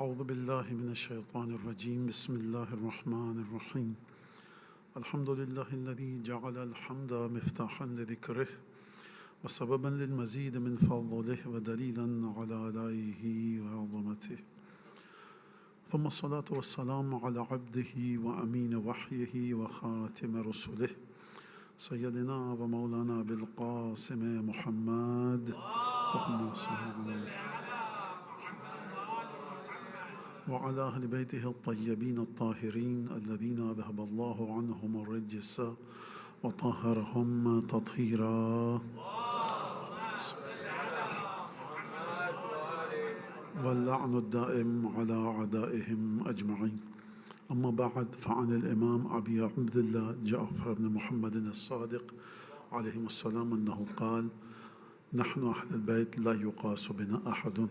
اعوذ باللہ من الشیطان الرجیم بسم اللہ الرحمن الرحیم الحمد للہ الذی جعل الحمد مفتاحا لذکرہ وسببا للمزید من فضلہ ودلیلا علی آلائہ وعظمتہ ثم الصلاة والسلام علی عبدہ وامین وحیہ وخاتم رسلہ سیدنا و مولانا بالقاسم محمد اللہم صل علی محمد وعلى أهل بيته الطيبين الطاهرين الذين أذهب الله عنهم الرجس وطهرهم تطهيرا واللعن الدائم على أعدائهم أجمعين. أما بعد فعن الإمام أبي عبد الله جعفر بن محمد الصادق عليه السلام أنه قال نحن أهل البيت لا يقاس بنا أحد.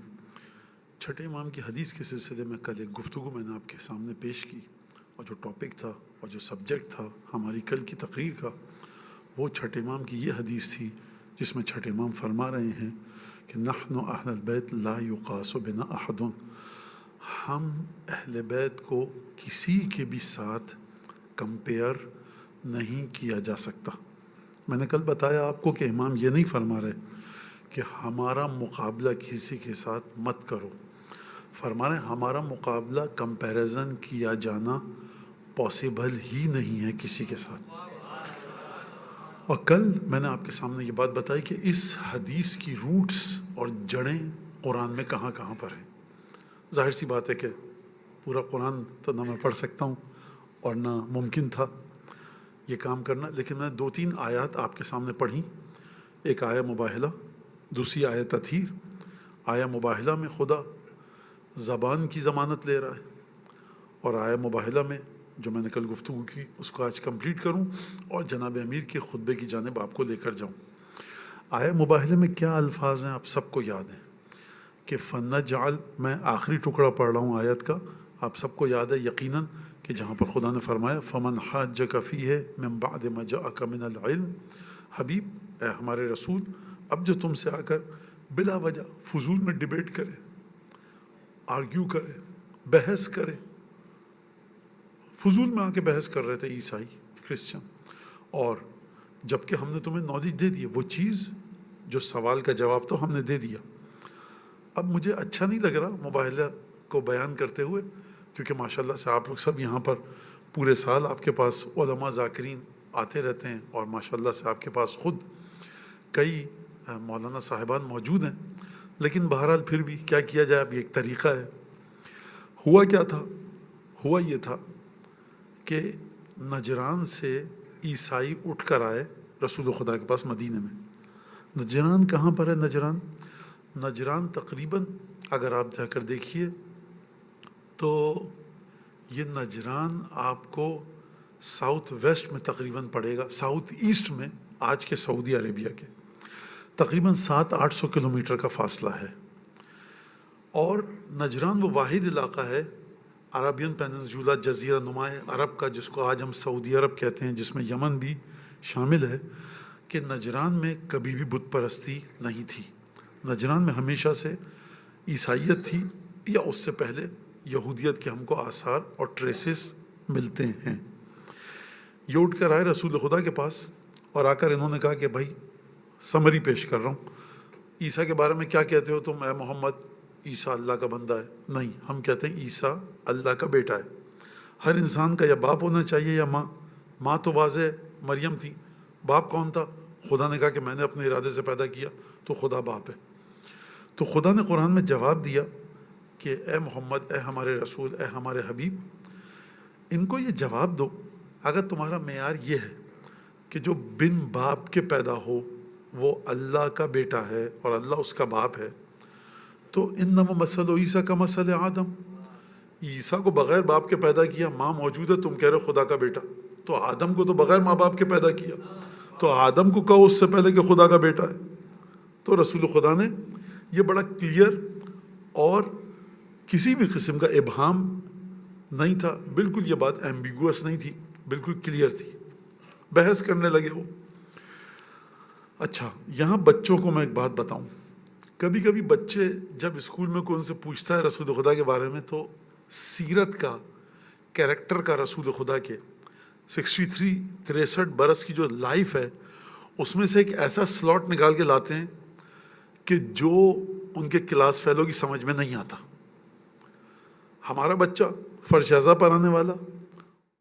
چھٹے امام کی حدیث کے سلسلے میں کل ایک گفتگو میں نے آپ کے سامنے پیش کی، اور جو ٹاپک تھا اور جو سبجیکٹ تھا ہماری کل کی تقریر کا، وہ چھٹے امام کی یہ حدیث تھی جس میں چھٹے امام فرما رہے ہیں کہ نحن اہل البیت لا یقاس بنا احد، ہم اہل بیت کو کسی کے بھی ساتھ کمپیئر نہیں کیا جا سکتا. میں نے کل بتایا آپ کو کہ امام یہ نہیں فرما رہے کہ ہمارا مقابلہ کسی کے ساتھ مت کرو، فرما رہے ہیں ہمارا مقابلہ کمپیریزن کیا جانا پاسبل ہی نہیں ہے کسی کے ساتھ. اور کل میں نے آپ کے سامنے یہ بات بتائی کہ اس حدیث کی روٹس اور جڑیں قرآن میں کہاں کہاں پر ہیں. ظاہر سی بات ہے کہ پورا قرآن تو نہ میں پڑھ سکتا ہوں اور نہ ممکن تھا یہ کام کرنا، لیکن میں نے 2-3 آیات آپ کے سامنے پڑھی. ایک آیہ مباہلہ، دوسری آیہ تطہیر. آیہ مباہلہ میں خدا زبان کی ضمانت لے رہا ہے، اور آیہ مباہلہ میں جو میں نے کل گفتگو کی اس کو آج کمپلیٹ کروں اور جناب امیر کے خطبے کی جانب آپ کو لے کر جاؤں. آیہ مباہلہ میں کیا الفاظ ہیں آپ سب کو یاد ہیں کہ فنجعل، میں آخری ٹکڑا پڑھ رہا ہوں آیت کا، آپ سب کو یاد ہے یقیناً کہ جہاں پر خدا نے فرمایا فمن حاجک فیہ من بعد ما جاءک من العلم، حبیب اے ہمارے رسول اب جو تم سے آ کر بلا وجہ فضول میں ڈیبیٹ کرے، آرگیو کرے، بحث کرے، فضول میں آ کے بحث کر رہے تھے عیسائی کرسچن، اور جب کہ ہم نے تمہیں نالج دے دی وہ چیز جو سوال کا جواب تو ہم نے دے دیا. اب مجھے اچھا نہیں لگ رہا مباہلہ کو بیان کرتے ہوئے، کیونکہ ماشاءاللہ سے آپ لوگ سب یہاں پر پورے سال آپ کے پاس علماء ذاکرین آتے رہتے ہیں، اور ماشاءاللہ سے آپ کے پاس خود کئی مولانا صاحبان موجود ہیں، لیکن بہرحال پھر بھی کیا کیا جائے، اب یہ ایک طریقہ ہے. ہوا کیا تھا؟ ہوا یہ تھا کہ نجران سے عیسائی اٹھ کر آئے رسول خدا کے پاس مدینے میں. نجران کہاں پر ہے؟ نجران تقریباً اگر آپ جا کر دیکھیے تو یہ نجران آپ کو ساؤتھ ویسٹ میں تقریباً پڑے گا، ساؤتھ ایسٹ میں آج کے سعودی عربیہ کے تقریباً 700-800 کلومیٹر کا فاصلہ ہے. اور نجران وہ واحد علاقہ ہے عربین پیننسولا، جزیرہ نما عرب کا، جس کو آج ہم سعودی عرب کہتے ہیں، جس میں یمن بھی شامل ہے، کہ نجران میں کبھی بھی بت پرستی نہیں تھی. نجران میں ہمیشہ سے عیسائیت تھی، یا اس سے پہلے یہودیت کے ہم کو آثار اور ٹریسز ملتے ہیں. یہ اٹھ کر آئے رسول خدا کے پاس، اور آ کر انہوں نے کہا کہ بھائی سمری پیش کر رہا ہوں، عیسیٰ کے بارے میں کیا کہتے ہو تم؟ اے محمد عیسیٰ اللہ کا بندہ ہے. نہیں، ہم کہتے ہیں عیسیٰ اللہ کا بیٹا ہے. ہر انسان کا یا باپ ہونا چاہیے یا ماں. ماں تو واضح مریم تھی، باپ کون تھا؟ خدا نے کہا کہ میں نے اپنے ارادے سے پیدا کیا تو خدا باپ ہے. تو خدا نے قرآن میں جواب دیا کہ اے محمد، اے ہمارے رسول، اے ہمارے حبیب، ان کو یہ جواب دو، اگر تمہارا معیار یہ ہے کہ جو بن باپ کے پیدا ہو وہ اللہ کا بیٹا ہے اور اللہ اس کا باپ ہے، تو انما مثل عیسیٰ کا مثل آدم، عیسیٰ کو بغیر باپ کے پیدا کیا، ماں موجود ہے، تم کہہ رہے ہو خدا کا بیٹا. تو آدم کو تو بغیر ماں باپ کے پیدا کیا، تو آدم کو کہو اس سے پہلے کہ خدا کا بیٹا ہے. تو رسول خدا نے یہ بڑا کلیئر، اور کسی بھی قسم کا ابہام نہیں تھا، بالکل یہ بات ایمبیگوس نہیں تھی، بالکل کلیئر تھی. بحث کرنے لگے وہ. اچھا، یہاں بچوں کو میں ایک بات بتاؤں، کبھی کبھی بچے جب اسکول میں کوئی ان سے پوچھتا ہے رسول خدا کے بارے میں، تو سیرت کا، کیریکٹر کا رسول خدا کے 63 برس کی جو لائف ہے اس میں سے ایک ایسا سلاٹ نکال کے لاتے ہیں کہ جو ان کے کلاس فیلو کی سمجھ میں نہیں آتا. ہمارا بچہ فرشازہ پڑھانے والا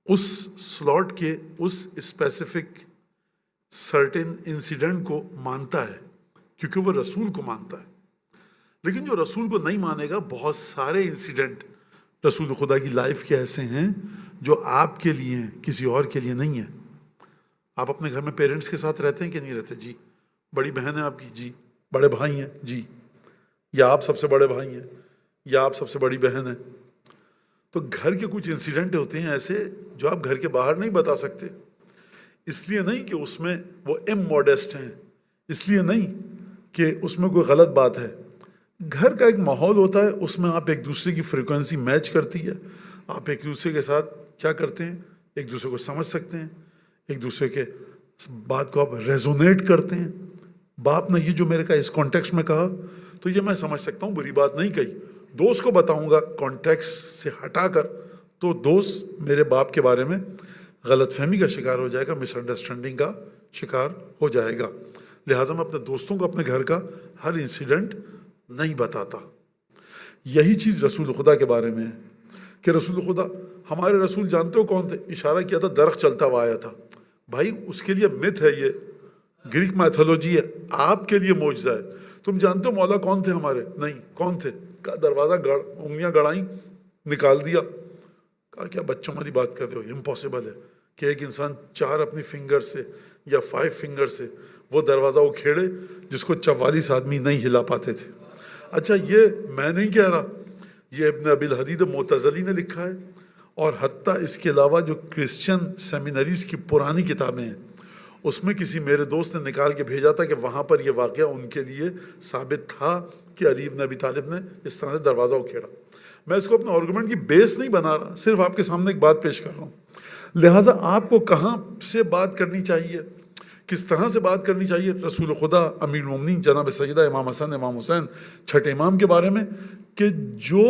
اس سلاٹ کے اس اسپیسیفک سرٹن انسیڈنٹ کو مانتا ہے کیونکہ وہ رسول کو مانتا ہے. لیکن جو رسول کو نہیں مانے گا، بہت سارے انسیڈنٹ رسول خدا کی لائف کے ایسے ہیں جو آپ کے لیے ہیں، کسی اور کے لیے نہیں ہے. آپ اپنے گھر میں پیرنٹس کے ساتھ رہتے ہیں کہ نہیں رہتے؟ جی. بڑی بہن ہے آپ کی؟ جی. بڑے بھائی ہیں؟ جی. یا آپ سب سے بڑے بھائی ہیں یا آپ سب سے بڑی بہن ہے. تو گھر کے کچھ انسیڈنٹ ہوتے ہیں ایسے جو آپ گھر کے باہر نہیں بتا سکتے، اس لیے نہیں کہ اس میں وہ اموڈسٹ ہیں، اس لیے نہیں کہ اس میں کوئی غلط بات ہے. گھر کا ایک ماحول ہوتا ہے، اس میں آپ ایک دوسرے کی فریکوینسی میچ کرتی ہے، آپ ایک دوسرے کے ساتھ کیا کرتے ہیں، ایک دوسرے کو سمجھ سکتے ہیں، ایک دوسرے کے بات کو آپ ریزونیٹ کرتے ہیں. باپ نے یہ جو میرے کا اس کانٹیکسٹ میں کہا تو یہ میں سمجھ سکتا ہوں، بری بات نہیں کہی. دوست کو بتاؤں گا کانٹیکسٹ سے ہٹا کر تو دوست میرے باپ کے بارے میں غلط فہمی کا شکار ہو جائے گا، مس انڈرسٹینڈنگ کا شکار ہو جائے گا. لہٰذا میں اپنے دوستوں کو اپنے گھر کا ہر انسیڈنٹ نہیں بتاتا. یہی چیز رسول خدا کے بارے میں ہے کہ رسول خدا، ہمارے رسول جانتے ہو کون تھے؟ اشارہ کیا تھا درخت چلتا ہوا آیا تھا. بھائی اس کے لیے مت ہے، یہ گریک میتھولوجی ہے، آپ کے لیے معجزہ ہے. تم جانتے ہو مولا کون تھے ہمارے؟ نہیں. کون تھے؟ کا دروازہ انگلیاں گڑائیں، نکال دیا. کہا کیا بچوں والی بات کرتے ہو؟ امپاسبل ہے کہ ایک انسان 4 اپنی فنگر سے یا 5 فنگر سے وہ دروازہ اکھیڑے جس کو 44 آدمی نہیں ہلا پاتے تھے. اچھا یہ میں نہیں کہہ رہا، یہ ابن ابی الحدید معتزلی نے لکھا ہے. اور حتیٰ اس کے علاوہ جو کرسچن سیمینریز کی پرانی کتابیں ہیں اس میں کسی میرے دوست نے نکال کے بھیجا تھا کہ وہاں پر یہ واقعہ ان کے لیے ثابت تھا کہ علی ابن ابی طالب نے اس طرح سے دروازہ اکھیڑا. میں اس کو اپنے آرگومنٹ کی بیس نہیں بنا رہا، صرف آپ کے سامنے ایک بات پیش کر رہا ہوں. لہٰذا آپ کو کہاں سے بات کرنی چاہیے، کس طرح سے بات کرنی چاہیے رسول خدا امیر المومنین جناب سیدہ امام حسن امام حسین چھٹے امام کے بارے میں، کہ جو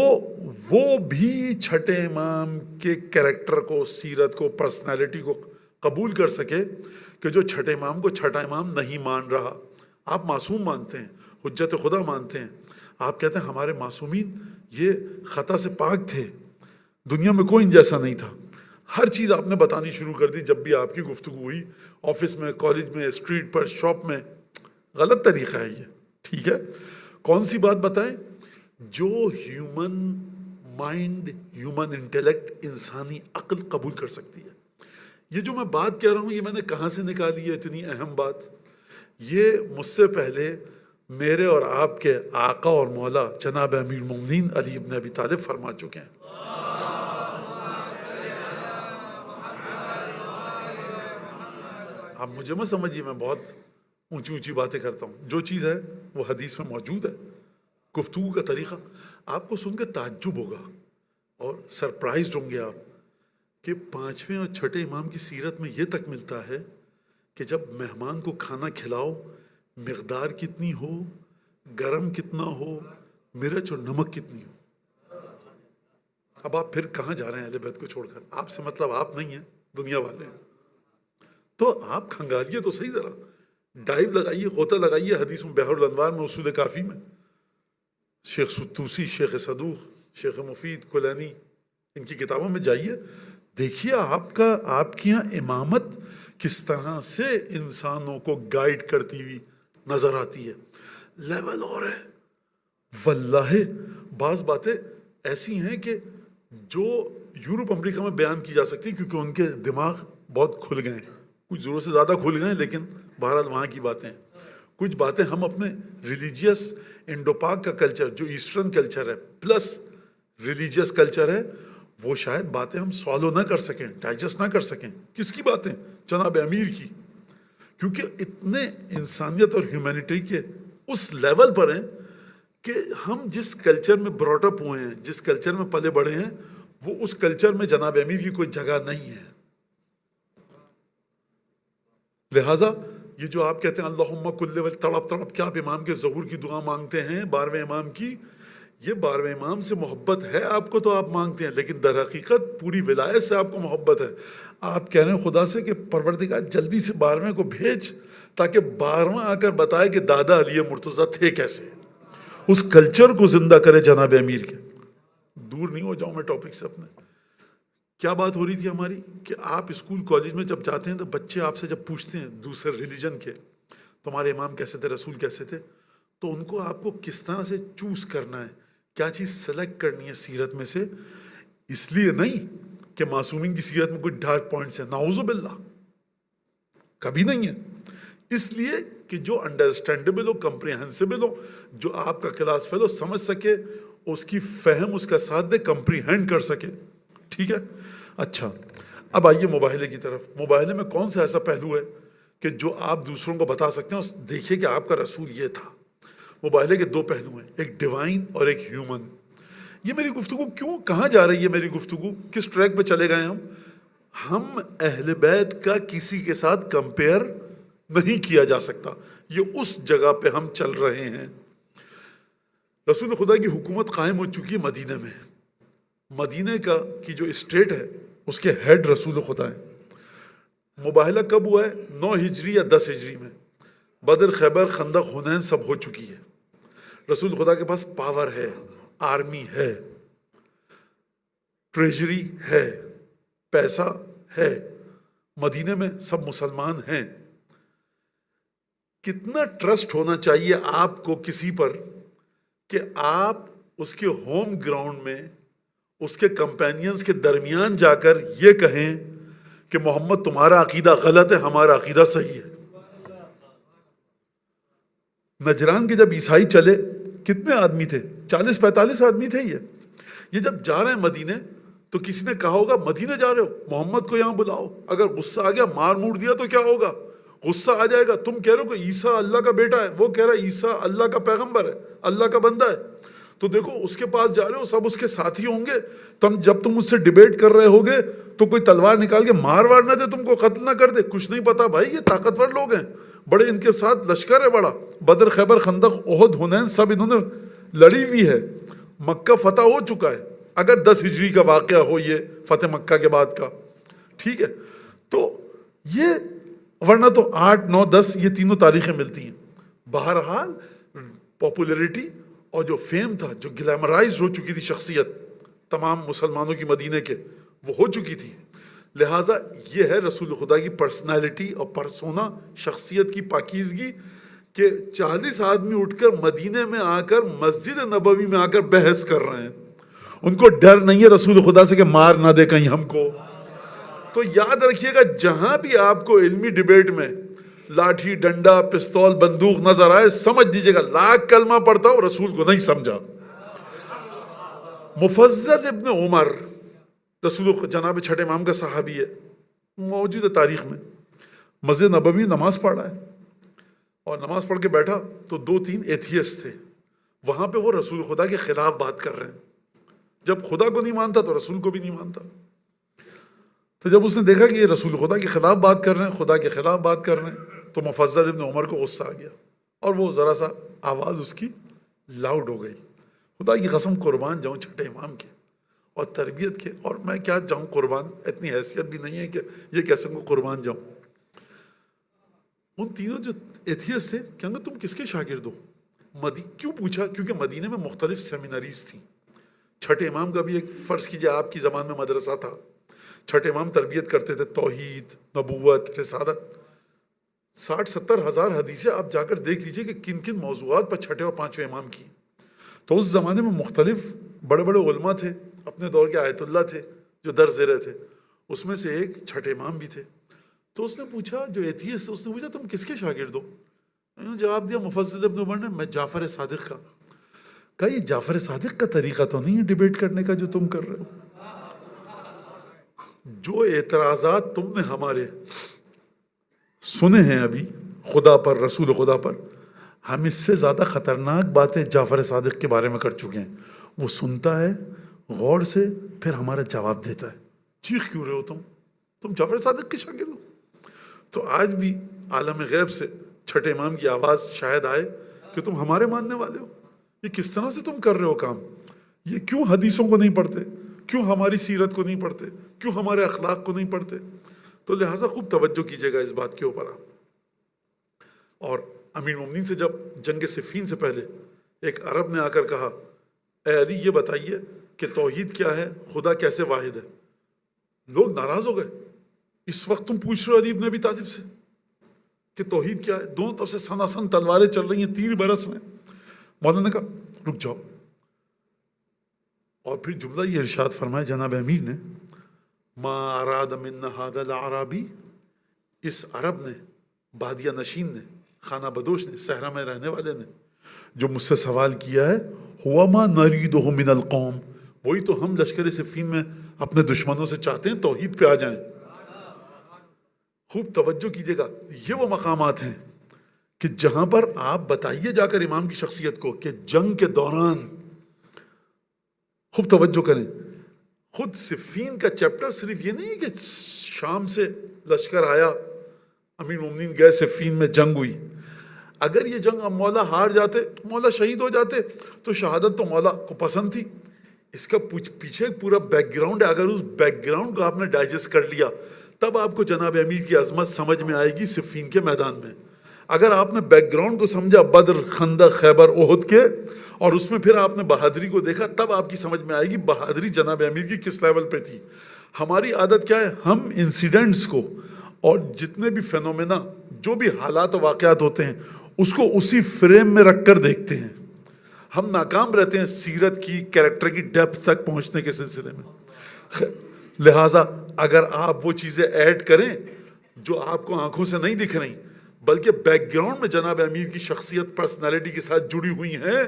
وہ بھی چھٹے امام کے کریکٹر کو، سیرت کو، پرسنالٹی کو قبول کر سکے کہ جو چھٹے امام کو چھٹا امام نہیں مان رہا. آپ معصوم مانتے ہیں، حجت خدا مانتے ہیں، آپ کہتے ہیں ہمارے معصومین یہ خطا سے پاک تھے، دنیا میں کوئی ان جیسا نہیں تھا. ہر چیز آپ نے بتانی شروع کر دی جب بھی آپ کی گفتگو ہوئی، آفس میں، کالج میں، اسٹریٹ پر، شاپ میں. غلط طریقہ ہے یہ. ٹھیک ہے، کون سی بات بتائیں جو ہیومن مائنڈ، ہیومن انٹیلیکٹ، انسانی عقل قبول کر سکتی ہے. یہ جو میں بات کہہ رہا ہوں یہ میں نے کہاں سے نکالی ہے اتنی اہم بات؟ یہ مجھ سے پہلے میرے اور آپ کے آقا اور مولا جناب امیر المومنین علی ابن ابی طالب فرما چکے ہیں. آپ مجھے مت سمجھیے میں بہت اونچی اونچی باتیں کرتا ہوں، جو چیز ہے وہ حدیث میں موجود ہے. گفتگو کا طریقہ آپ کو سن کے تعجب ہوگا اور سرپرائزڈ ہوں گے آپ کہ 5ویں اور چھٹے امام کی سیرت میں یہ تک ملتا ہے کہ جب مہمان کو کھانا کھلاؤ مقدار کتنی ہو، گرم کتنا ہو، مرچ اور نمک کتنی ہو. اب آپ پھر کہاں جا رہے ہیں اہل بیت کو چھوڑ کر؟ آپ سے مطلب آپ نہیں ہیں، دنیا والے ہیں. تو آپ کھنگالیے تو صحیح، ذرا ڈائیو لگائیے، غوطہ لگائیے حدیثوں بحر الانوار میں، اصول کافی میں، شیخ ستوسی، شیخ صدوق، شیخ مفید، کلینی، ان کی کتابوں میں جائیے، دیکھیے آپ کی یہاں امامت کس طرح سے انسانوں کو گائیڈ کرتی ہوئی نظر آتی ہے. لیول اور ہے واللہ. بعض باتیں ایسی ہیں کہ جو یورپ امریکہ میں بیان کی جا سکتی کیونکہ ان کے دماغ بہت کھل گئے ہیں، کچھ ضرورت سے زیادہ کھل گئے ہیں، لیکن بہرحال وہاں کی باتیں. کچھ باتیں ہم اپنے ریلیجیس انڈو پاک کا کلچر جو ایسٹرن کلچر ہے پلس ریلیجیس کلچر ہے، وہ شاید باتیں ہم سوالو نہ کر سکیں، ڈائجسٹ نہ کر سکیں. کس کی باتیں؟ جناب امیر کی. کیونکہ اتنے انسانیت اور ہیومینٹی کے اس لیول پر ہیں کہ ہم جس کلچر میں براٹ اپ ہوئے ہیں، جس کلچر میں پلے بڑھے ہیں، وہ اس کلچر میں جناب امیر کی کوئی جگہ نہیں ہے. لہٰذا یہ جو آپ کہتے ہیں اللہم کل ولی، تڑپ تڑپ کے آپ امام کے ظہور کی دعا مانگتے ہیں 12ویں امام کی، یہ 12ویں امام سے محبت ہے آپ کو تو آپ مانگتے ہیں، لیکن در حقیقت پوری ولایت سے آپ کو محبت ہے. آپ کہہ رہے ہیں خدا سے کہ پروردگار جلدی سے 12ویں کو بھیج تاکہ 12واں آ کر بتائے کہ دادا علی مرتضیٰ تھے کیسے، اس کلچر کو زندہ کرے جناب امیر کے. دور نہیں ہو جاؤں میں ٹاپک سے اپنے. کیا بات ہو رہی تھی ہماری کہ آپ اسکول کالج میں جب جاتے ہیں تو بچے آپ سے جب پوچھتے ہیں دوسرے ریلیجن کے تمہارے امام کیسے تھے، رسول کیسے تھے، تو ان کو آپ کو کس طرح سے چوز کرنا ہے، کیا چیز سلیکٹ کرنی ہے سیرت میں سے. اس لیے نہیں کہ معصومین کی سیرت میں کوئی ڈارک پوائنٹس ہیں، نعوذ باللہ، کبھی نہیں ہے. اس لیے کہ جو انڈرسٹینڈیبل ہو، کمپریہنسیبل ہو، جو آپ کا کلاس فیلو سمجھ سکے، اس کی فہم اس کا ساتھ دے، کمپریہینڈ کر سکے. ٹھیک ہے. اچھا اب آئیے مباہلے کی طرف. مباہلے میں کون سا ایسا پہلو ہے کہ جو آپ دوسروں کو بتا سکتے ہیں، دیکھیے کہ آپ کا رسول یہ تھا. مباہلے کے دو پہلو ہیں، ایک ڈیوائن اور ایک ہیومن. یہ میری گفتگو کیوں، کہاں جا رہی ہے میری گفتگو، کس ٹریک پہ چلے گئے ہم اہل بیت کا کسی کے ساتھ کمپیئر نہیں کیا جا سکتا. یہ اس جگہ پہ ہم چل رہے ہیں. رسول خدا کی حکومت قائم ہو چکی ہے مدینہ میں. مدینہ کی جو اسٹیٹ ہے اس کے ہیڈ رسول خدا ہیں. مباہلہ کب ہوا ہے؟ 9 ہجری یا 10 ہجری میں. بدر، خیبر، خندق، حنین سب ہو چکی ہے. رسول خدا کے پاس پاور ہے، آرمی ہے، ٹریجری ہے، پیسہ ہے، مدینہ میں سب مسلمان ہیں. کتنا ٹرسٹ ہونا چاہیے آپ کو کسی پر کہ آپ اس کے ہوم گراؤنڈ میں اس کے کمپینینز کے درمیان جا کر یہ کہیں کہ محمد تمہارا عقیدہ غلط ہے، ہمارا عقیدہ صحیح ہے. نجران کے جب عیسائی چلے کتنے آدمی تھے؟ 40-45 آدمی تھے. یہ جب جا رہے ہیں مدینے تو کسی نے کہا ہوگا مدینے جا رہے ہو، محمد کو یہاں بلاؤ. اگر غصہ آ گیا، مار موڑ دیا تو کیا ہوگا؟ غصہ آ جائے گا. تم کہہ رہے ہو کہ عیسیٰ اللہ کا بیٹا ہے، وہ کہہ رہا ہے عیسیٰ اللہ کا پیغمبر ہے، اللہ کا بندہ ہے. تو دیکھو اس کے پاس جا رہے ہو، سب اس کے ساتھی ہوں گے. جب تم اس سے ڈیبیٹ کر رہے ہوگے تو کوئی تلوار نکال کے مار وار نہ دے، تم کو قتل نہ کر دے. کچھ نہیں پتا بھائی، یہ طاقتور لوگ ہیں، بڑے ان کے ساتھ لشکر ہے بڑا. بدر، خیبر، خندق، احد، حنین سب انہوں نے لڑی ہوئی ہے. مکہ فتح ہو چکا ہے، اگر 10 ہجری کا واقعہ ہو یہ فتح مکہ کے بعد کا. ٹھیک ہے. تو یہ ورنہ تو 8، 9، 10 یہ تینوں تاریخیں ملتی ہیں. بہرحال پاپولیرٹی اور جو فیم تھا، جو گلیمرائز ہو چکی تھی شخصیت تمام مسلمانوں کی مدینے کے، وہ ہو چکی تھی. لہٰذا یہ ہے رسول خدا کی پرسنالٹی اور پرسونا، شخصیت کی پاکیزگی، کہ 40 آدمی اٹھ کر مدینے میں آ کر مسجد نبوی میں آ کر بحث کر رہے ہیں. ان کو ڈر نہیں ہے رسول خدا سے کہ مار نہ دے کہیں ہم کو. تو یاد رکھیے گا، جہاں بھی آپ کو علمی ڈیبیٹ میں لاٹھی، ڈنڈا، پستول، بندوق نظر آئے، سمجھ دیجیے گا لاکھ کلمہ پڑھتا ہو، رسول کو نہیں سمجھا. مفضل ابن عمر رسول جناب چھٹے امام کا صحابی ہے، موجود ہے تاریخ میں. مسجد نبوی نماز پڑھ رہا ہے اور نماز پڑھ کے بیٹھا تو 2-3 ایتھیسٹ تھے وہاں پہ، وہ رسول خدا کے خلاف بات کر رہے ہیں. جب خدا کو نہیں مانتا تو رسول کو بھی نہیں مانتا. تو جب اس نے دیکھا کہ یہ رسول خدا کے خلاف بات کر رہے ہیں، خدا کے خلاف بات کر رہے ہیں، تو مفضل ابن عمر کو غصہ آ گیا اور وہ ذرا سا آواز اس کی لاؤڈ ہو گئی. خدا کی قسم قربان جاؤں چھٹے امام کے اور تربیت کے، اور میں کیا جاؤں قربان، اتنی حیثیت بھی نہیں ہے کہ یہ کہہ سکوں قربان جاؤں. ان تینوں جو ایتھیسٹ تھے کہیں گے تم کس کے شاگرد ہو؟ کیوں پوچھا؟ کیونکہ مدینے میں مختلف سیمینریز تھیں. چھٹے امام کا بھی ایک فرض کیجئے آپ کی زبان میں مدرسہ تھا. چھٹے امام تربیت کرتے تھے، توحید، نبوت، رسالت. 60-70 ہزار حدیثیں آپ جا کر دیکھ لیجئے کہ کن کن موضوعات پر چھٹے اور پانچویں امام کی. تو اس زمانے میں مختلف بڑے بڑے علماء تھے، اپنے دور کے آیت اللہ تھے جو درس دے رہے تھے. اس میں سے ایک چھٹے امام بھی تھے. تو اس نے پوچھا، جو ایتھیسٹ، اس نے پوچھا تم کس کے شاگرد ہو؟ جواب دیا مفضل ابن عمر نے، میں جعفر صادق کا. کہا یہ جعفر صادق کا طریقہ تو نہیں ہے ڈیبیٹ کرنے کا جو تم کر رہے ہو. جو اعتراضات تم نے ہمارے سنے ہیں ابھی خدا پر، رسول خدا پر، ہم اس سے زیادہ خطرناک باتیں جعفر صادق کے بارے میں کر چکے ہیں. وہ سنتا ہے غور سے، پھر ہمارا جواب دیتا ہے. چیخ کیوں رہے ہو تم جعفر صادق کے شاگرد ہو؟ تو آج بھی عالم غیب سے چھٹے امام کی آواز شاید آئے کہ تم ہمارے ماننے والے ہو، یہ کس طرح سے تم کر رہے ہو کام، یہ کیوں حدیثوں کو نہیں پڑھتے، کیوں ہماری سیرت کو نہیں پڑھتے، کیوں ہمارے اخلاق کو نہیں پڑھتے؟ تو لہٰذا خوب توجہ کیجیے گا اس بات کے اوپر آپ۔ اور امیر المومنین سے جب جنگ صفین سے پہلے ایک عرب نے آ کر کہا اے علی یہ بتائیے کہ توحید کیا ہے، خدا کیسے واحد ہے، لوگ ناراض ہو گئے۔ اس وقت تم پوچھ رہے ہو علی ابن ابی طالب سے کہ توحید کیا ہے، دونوں طرف سے سناسن تلواریں چل رہی ہیں، تیر برس میں۔ مولانا نے کہا رک جاؤ، اور پھر جملہ یہ ارشاد فرمایا جناب امیر نے، ما اراد من هذا العربی، اس عرب نے، بادیہ نشین نے، خانہ بدوش نے، صحرا میں رہنے والے نے جو مجھ سے سوال کیا ہے، ہوا ما نریدہ من القوم، وہی تو ہم لشکر صفین میں اپنے دشمنوں سے چاہتے ہیں توحید پہ آ جائیں۔ خوب توجہ کیجیے گا، یہ وہ مقامات ہیں کہ جہاں پر آپ بتائیے جا کر امام کی شخصیت کو کہ جنگ کے دوران، خوب توجہ کریں، خود صفین کا چیپٹر صرف یہ نہیں ہے کہ شام سے لشکر آیا، امیر المومنین گئے صفین میں، جنگ ہوئی۔ اگر یہ جنگ اب مولا ہار جاتے، مولا شہید ہو جاتے، تو شہادت تو مولا کو پسند تھی۔ اس کا پیچھے پورا بیک گراؤنڈ ہے، اگر اس بیک گراؤنڈ کو آپ نے ڈائجسٹ کر لیا تب آپ کو جناب امیر کی عظمت سمجھ میں آئے گی صفین کے میدان میں۔ اگر آپ نے بیک گراؤنڈ کو سمجھا بدر، خندق، خیبر، احد کے، اور اس میں پھر آپ نے بہادری کو دیکھا، تب آپ کی سمجھ میں آئے گی بہادری جناب امیر کی کس لیول پہ تھی۔ ہماری عادت کیا ہے، ہم انسیڈنٹس کو اور جتنے بھی فینومینا، جو بھی حالات و واقعات ہوتے ہیں، اس کو اسی فریم میں رکھ کر دیکھتے ہیں۔ ہم ناکام رہتے ہیں سیرت کی، کیریکٹر کی ڈیپتھ تک پہنچنے کے سلسلے میں۔ لہٰذا اگر آپ وہ چیزیں ایڈ کریں جو آپ کو آنکھوں سے نہیں دکھ رہی، بلکہ بیک گراؤنڈ میں جناب امیر کی شخصیت، پرسنالٹی کے ساتھ جڑی ہوئی ہیں،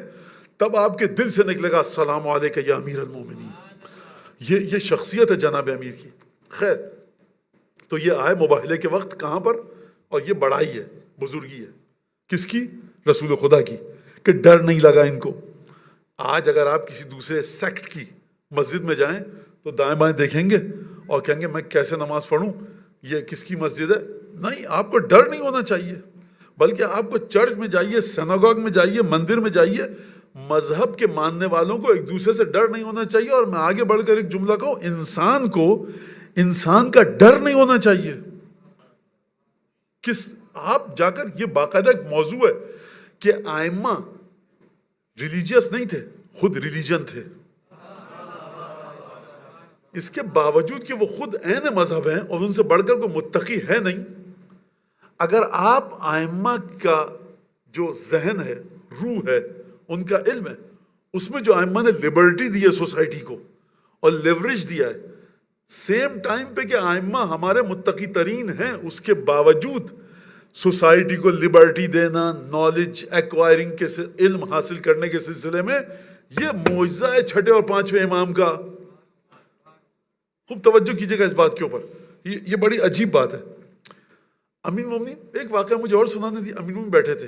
تب آپ کے دل سے نکلے گا السلام علیکہ یا امیر المومنین۔ یہ شخصیت ہے جناب امیر کی۔ خیر، تو یہ آئے مباہلے کے وقت کہاں پر، اور یہ بڑائی ہے، بزرگی ہے، کس کی؟ رسول خدا کی، کہ ڈر نہیں لگا ان کو۔ آج اگر آپ کسی دوسرے سیکٹ کی مسجد میں جائیں تو دائیں بائیں دیکھیں گے اور کہیں گے میں کیسے نماز پڑھوں، یہ کس کی مسجد ہے؟ نہیں، آپ کو ڈر نہیں ہونا چاہیے، بلکہ آپ کو چرچ میں جائیے، سیناگوگ میں جائیے، مندر میں جائیے، مذہب کے ماننے والوں کو ایک دوسرے سے ڈر نہیں ہونا چاہیے۔ اور میں آگے بڑھ کر ایک جملہ کہوں، انسان کا ڈر نہیں ہونا چاہیے۔ آپ جا کر، یہ باقاعدہ ایک موضوع ہے کہ ائمہ ریلیجیس نہیں تھے، خود ریلیجن تھے، اس کے باوجود کہ وہ خود عین مذہب ہیں اور ان سے بڑھ کر کوئی متقی ہے نہیں۔ اگر آپ ائمہ کا جو ذہن ہے، روح ہے، ان کا علم ہے، اس میں جو ائمہ نے لبرٹی دی ہے سوسائٹی کو اور لیوریج دیا ہے، سیم ٹائم پہ کہ ائمہ ہمارے متقی ترین ہیں، اس کے باوجود سوسائٹی کو لبرٹی دینا، نالج ایکوائرنگ کے، علم حاصل کرنے کے سلسلے میں، یہ معجزہ ہے چھٹے اور پانچویں امام کا۔ خوب توجہ کیجیے گا اس بات کے اوپر، یہ بڑی عجیب بات ہے۔ امیر المومنین، ایک واقعہ مجھے اور سنانے دی۔ امیر المومنین بیٹھے تھے،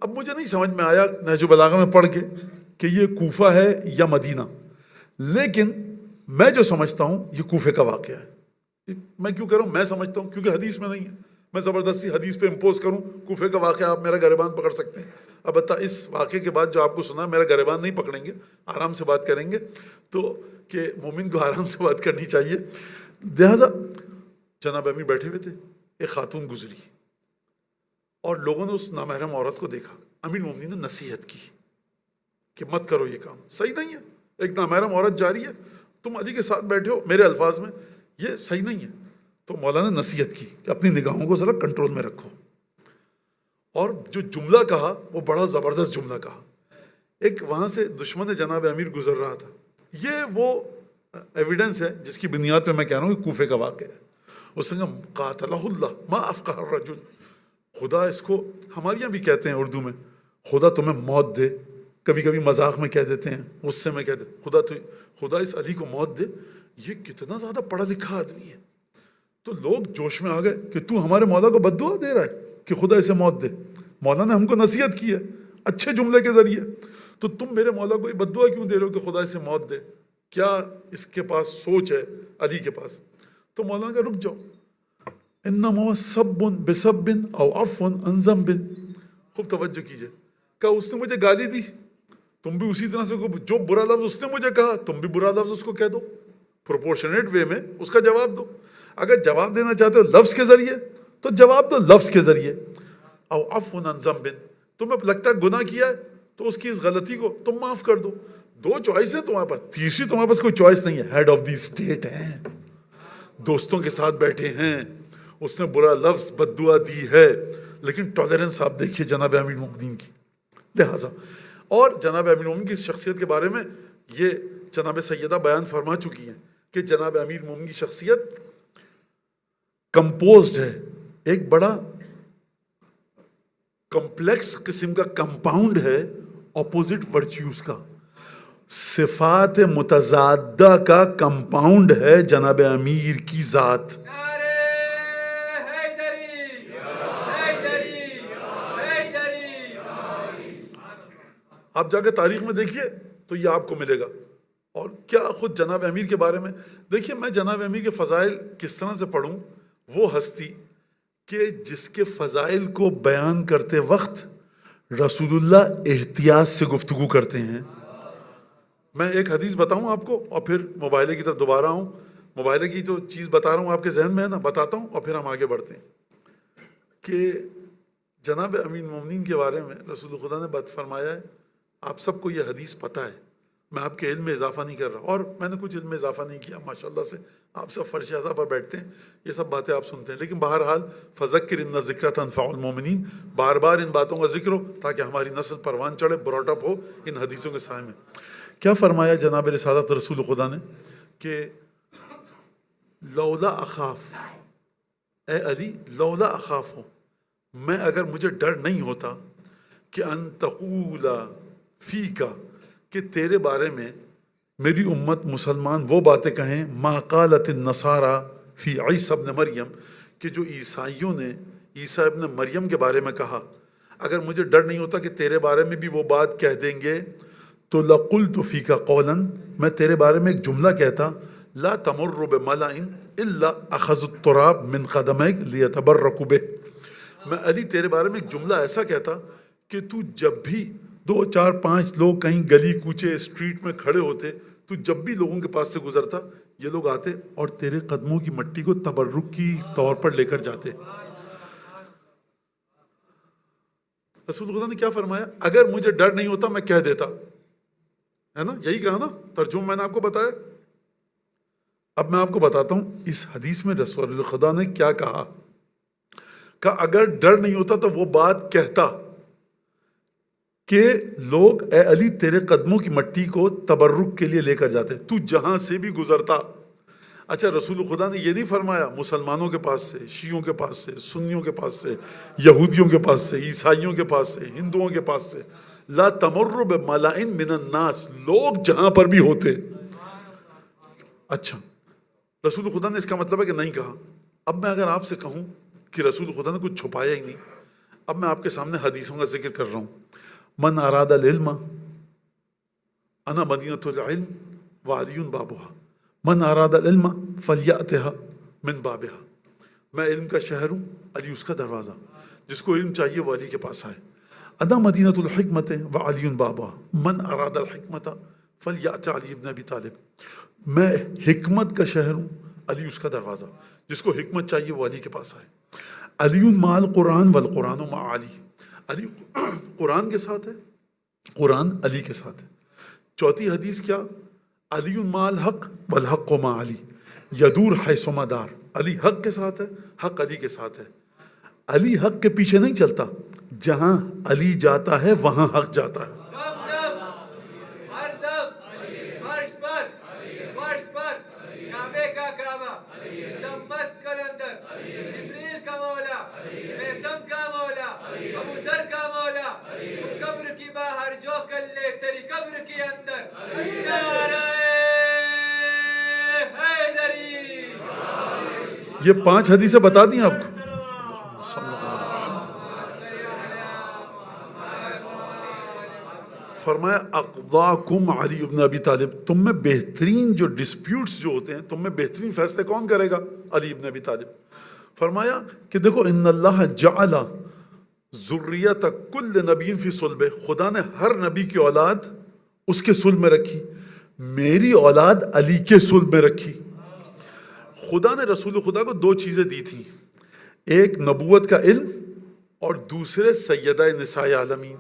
اب مجھے نہیں سمجھ میں آیا نہج البلاغہ میں پڑھ کے کہ یہ کوفہ ہے یا مدینہ، لیکن میں جو سمجھتا ہوں یہ کوفے کا واقعہ ہے۔ میں کیوں کہہ رہا ہوں میں سمجھتا ہوں؟ کیونکہ حدیث میں نہیں ہے، میں زبردستی حدیث پہ امپوز کروں کوفے کا واقعہ، آپ میرا گریبان پکڑ سکتے ہیں۔ البتہ اس واقعے کے بعد جو آپ کو سنا، میرا گریبان نہیں پکڑیں گے، آرام سے بات کریں گے، تو کہ مومن کو آرام سے بات کرنی چاہیے۔ لہٰذا جناب امیر بیٹھے ہوئے تھے، ایک خاتون گزری اور لوگوں نے اس نامحرم عورت کو دیکھا۔ امیر المومنین نے نصیحت کی کہ مت کرو، یہ کام صحیح نہیں ہے، ایک نامحرم عورت جا رہی ہے، تم علی کے ساتھ بیٹھے ہو، میرے الفاظ میں یہ صحیح نہیں ہے۔ تو مولانا نے نصیحت کی کہ اپنی نگاہوں کو ذرا کنٹرول میں رکھو، اور جو جملہ کہا وہ بڑا زبردست جملہ کہا۔ ایک وہاں سے دشمن جناب امیر گزر رہا تھا، یہ وہ ایویڈنس ہے جس کی بنیاد پہ میں کہہ رہا ہوں کہ کوفے کا واقعہ ہے۔ اس نے کہا قاتلہ اللہ ما افقہ الرجل، خدا اس کو، ہمارے یہاں بھی کہتے ہیں اردو میں، خدا تمہیں موت دے، کبھی کبھی مذاق میں کہہ دیتے ہیں، غصے میں کہتے ہیں خدا اس علی کو موت دے، یہ کتنا زیادہ پڑھا لکھا آدمی ہے۔ تو لوگ جوش میں آ گئے کہ تو ہمارے مولا کو بد دعا دے رہا ہے کہ خدا اسے موت دے، مولا نے ہم کو نصیحت کی ہے اچھے جملے کے ذریعے، تو تم میرے مولا کو بد دعا کیوں دے رہے ہو کہ خدا اسے موت دے؟ کیا اس کے پاس سوچ ہے علی کے پاس؟ تو مولانا کا رک جاؤ، انما سب بسب او عفو عن ذنب. خوب توجہ کیجئے. کہا اس نے مجھے گالی دی، تم بھی اسی طرح سے جو برا لفظ اس نے مجھے کہا تم بھی برا لفظ اس کو کہہ دو. پروپورشنیٹ وے میں اس کا جواب دو. اگر جواب دینا چاہتے ہو لفظ کے ذریعے تو جواب دو لفظ کے ذریعے. او عفو عن ذنب، تمہیں لگتا ہے گناہ کیا ہے تو اس کی اس غلطی کو تم معاف کر دو. دو چوائس ہے تمہارے پاس، تیسری تمہارے پاس کوئی چوائس نہیں ہے. ہیڈ آف دی اسٹیٹ ہیں، دوستوں کے ساتھ بیٹھے ہیں، اس نے برا لفظ بد دعا دی ہے، لیکن ٹالرنس آپ دیکھیے جناب امیر المؤمنین کی. لہٰذا اور جناب امیر المؤمنین کی شخصیت کے بارے میں یہ جناب سیدہ بیان فرما چکی ہیں کہ جناب امیر المؤمنین کی شخصیت کمپوزڈ ہے، ایک بڑا کمپلیکس قسم کا کمپاؤنڈ ہے اپوزٹ ورچیوز کا. صفات متضادہ کا کمپاؤنڈ ہے جناب امیر کی ذات. آپ جا کے تاریخ میں دیکھیے تو یہ آپ کو ملے گا. اور کیا خود جناب امیر کے بارے میں دیکھیے، میں جناب امیر کے فضائل کس طرح سے پڑھوں. وہ ہستی کہ جس کے فضائل کو بیان کرتے وقت رسول اللہ احتیاط سے گفتگو کرتے ہیں. میں ایک حدیث بتاؤں آپ کو اور پھر مباہلے کی طرف دوبارہ آؤں. مباہلے کی جو چیز بتا رہا ہوں آپ کے ذہن میں ہے نا، بتاتا ہوں اور پھر ہم آگے بڑھتے ہیں. کہ جناب امیر المومنین کے بارے میں رسول خدا نے بات فرمایا ہے. آپ سب کو یہ حدیث پتہ ہے، میں آپ کے علم میں اضافہ نہیں کر رہا، اور میں نے کچھ علم میں اضافہ نہیں کیا. ماشاءاللہ سے آپ سب فرش اعضاء پر بیٹھتے ہیں، یہ سب باتیں آپ سنتے ہیں. لیکن بہرحال فذکر ان ذکر تنفع المؤمنین، بار بار ان باتوں کا ذکر ہو تاکہ ہماری نسل پروان چڑھے، براٹ اپ ہو ان حدیثوں کے سائے میں. کیا فرمایا جناب رسالت رسول خدا نے کہ لولا اخاف، اے علی لولا اخاف ہو، میں اگر مجھے ڈر نہیں ہوتا کہ ان تقول فیکا، کہ تیرے بارے میں میری امت مسلمان وہ باتیں کہیں ما قالت النصارى فی عیسی ابن مریم، کہ جو عیسائیوں نے عیسیٰ ابن مریم کے بارے میں کہا. اگر مجھے ڈر نہیں ہوتا کہ تیرے بارے میں بھی وہ بات کہہ دیں گے تو لقلت فیک قولا، میں تیرے بارے میں ایک جملہ کہتا لا تمر بملأ الا اخذ التراب من قدمیک لیتبرکوا بہ. میں علی تیرے بارے میں ایک جملہ ایسا کہتا کہ تو جب بھی 2 4 5 لوگ کہیں گلی کوچے اسٹریٹ میں کھڑے ہوتے، تو جب بھی لوگوں کے پاس سے گزرتا یہ لوگ آتے اور تیرے قدموں کی مٹی کو تبرک کی طور پر لے کر جاتے. رسول خدا نے کیا فرمایا؟ اگر مجھے ڈر نہیں ہوتا میں کہہ دیتا، ہے نا، یہی کہا نا، ترجمہ میں نے آپ کو بتایا. اب میں آپ کو بتاتا ہوں اس حدیث میں رسول خدا نے کیا کہا. کہ اگر ڈر نہیں ہوتا تو وہ بات کہتا کہ لوگ اے علی تیرے قدموں کی مٹی کو تبرک کے لیے لے کر جاتے، تو جہاں سے بھی گزرتا. اچھا، رسول خدا نے یہ نہیں فرمایا مسلمانوں کے پاس سے، شیعوں کے پاس سے، سنیوں کے پاس سے، یہودیوں کے پاس سے، عیسائیوں کے پاس سے، ہندوؤں کے پاس سے، لا تمر بملأ من الناس، لوگ جہاں پر بھی ہوتے. اچھا، رسول خدا نے اس کا مطلب ہے کہ نہیں کہا. اب میں اگر آپ سے کہوں کہ رسول خدا نے کچھ چھپایا ہی نہیں، اب میں آپ کے سامنے حدیثوں کا ذکر کر رہا ہوں. من اراد العلم انا مدینۃ العلم وعلی بابها، من اراد العلم فلیأتها من بابها. میں علم کا شہر ہوں، علی اس کا دروازہ، جس کو علم چاہیے وہ علی کے پاس آئے. انا مدینۃ الحکمت وعلی بابها، من اراد الحکمت فلیأت علی ابن ابی طالب. میں حکمت کا شہر ہوں، علی اس کا دروازہ، جس کو حکمت چاہیے وہ علی کے پاس آئے. علی مع القرآن والقرآن مع علی، علی قرآن کے ساتھ ہے، قرآن علی کے ساتھ ہے. چوتھی حدیث کیا؟ علی مع الحق والحق مع علی یدور حیثما دار. علی حق کے ساتھ ہے، حق علی کے ساتھ ہے. علی حق کے پیچھے نہیں چلتا، جہاں علی جاتا ہے وہاں حق جاتا ہے. یہ 5 حدیثیں بتا دیں آپ کو. فرمایا اقضاکم علی ابن ابی طالب، تم میں بہترین جو ڈسپیوٹس جو ہوتے ہیں، تم میں بہترین فیصلے کون کرے گا؟ علی ابن ابی طالب. فرمایا کہ دیکھو ان اللہ جعل ذریت کل نبی فی صلب، خدا نے ہر نبی کی اولاد اس کے صلب میں رکھی، میری اولاد علی کے صلب میں رکھی۔ خدا نے رسول خدا کو دو چیزیں دی تھیں، ایک نبوت کا علم اور دوسرے سیدہ نساء عالمین۔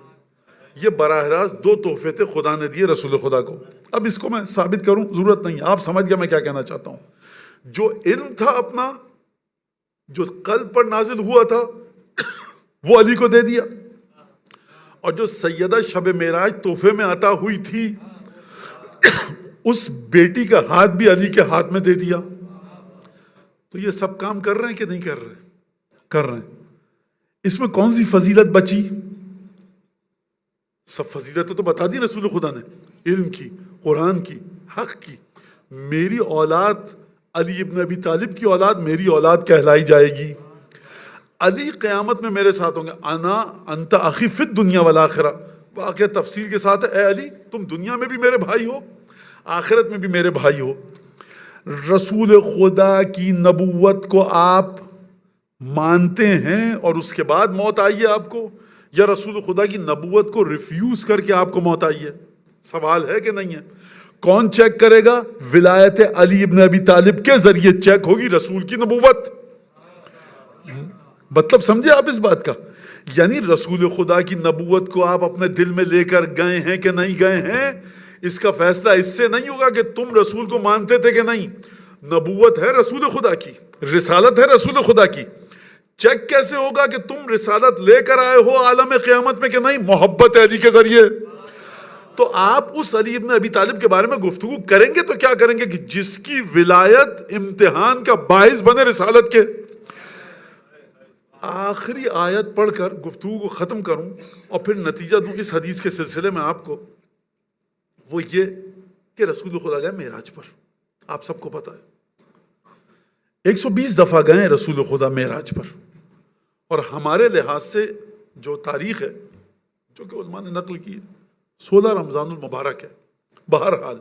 یہ براہ راست دو تحفے تھے خدا نے دیے رسول خدا کو۔ اب اس کو میں ثابت کروں ضرورت نہیں، آپ سمجھ گئے میں کیا کہنا چاہتا ہوں۔ جو علم تھا اپنا جو قلب پر نازل ہوا تھا وہ علی کو دے دیا، اور جو سیدہ شب معراج تحفے میں عطا ہوئی تھی اس بیٹی کا ہاتھ بھی علی کے ہاتھ میں دے دیا۔ تو یہ سب کام کر رہے ہیں کہ نہیں کر رہے؟ کر رہے ہیں۔ اس میں کون سی فضیلت بچی؟ سب فضیلتیں تو بتا دی رسول خدا نے، علم کی، قرآن کی، حق کی۔ میری اولاد علی ابن ابی طالب کی اولاد میری اولاد کہلائی جائے گی۔ علی قیامت میں میرے ساتھ ہوں گے، انا انت اخی فی الدنیا والآخرہ، واقعہ تفصیل کے ساتھ ہے، اے علی تم دنیا میں بھی میرے بھائی ہو، آخرت میں بھی میرے بھائی ہو۔ رسول خدا کی نبوت کو آپ مانتے ہیں اور اس کے بعد موت آئی ہے آپ کو، یا رسول خدا کی نبوت کو ریفیوز کر کے آپ کو موت آئی ہے؟ سوال ہے کہ نہیں ہے؟ کون چیک کرے گا؟ ولایت علی ابن ابی طالب کے ذریعے چیک ہوگی رسول کی نبوت۔ مطلب سمجھے آپ اس بات کا؟ یعنی رسول خدا کی نبوت کو آپ اپنے دل میں لے کر گئے ہیں کہ نہیں گئے ہیں، اس کا فیصلہ اس سے نہیں ہوگا کہ تم رسول کو مانتے تھے کہ نہیں۔ نبوت ہے رسول خدا کی، رسالت ہے رسول خدا کی، چیک کیسے ہوگا کہ تم رسالت لے کر آئے ہو عالم قیامت میں کہ نہیں؟ محبت علی کے ذریعے۔ تو آپ اس علی ابن ابی طالب کے بارے میں گفتگو کریں گے تو کیا کریں گے کہ جس کی ولایت امتحان کا باعث بنے رسالت کے۔ آخری آیت پڑھ کر گفتگو کو ختم کروں اور پھر نتیجہ دوں اس حدیث کے سلسلے میں آپ کو، وہ یہ کہ رسول خدا گئے معراج پر، آپ سب کو پتا ہے 120 دفعہ گئے رسول خدا معراج پر، اور ہمارے لحاظ سے جو تاریخ ہے جو کہ علماء نے نقل کی 16 رمضان المبارک ہے، بہرحال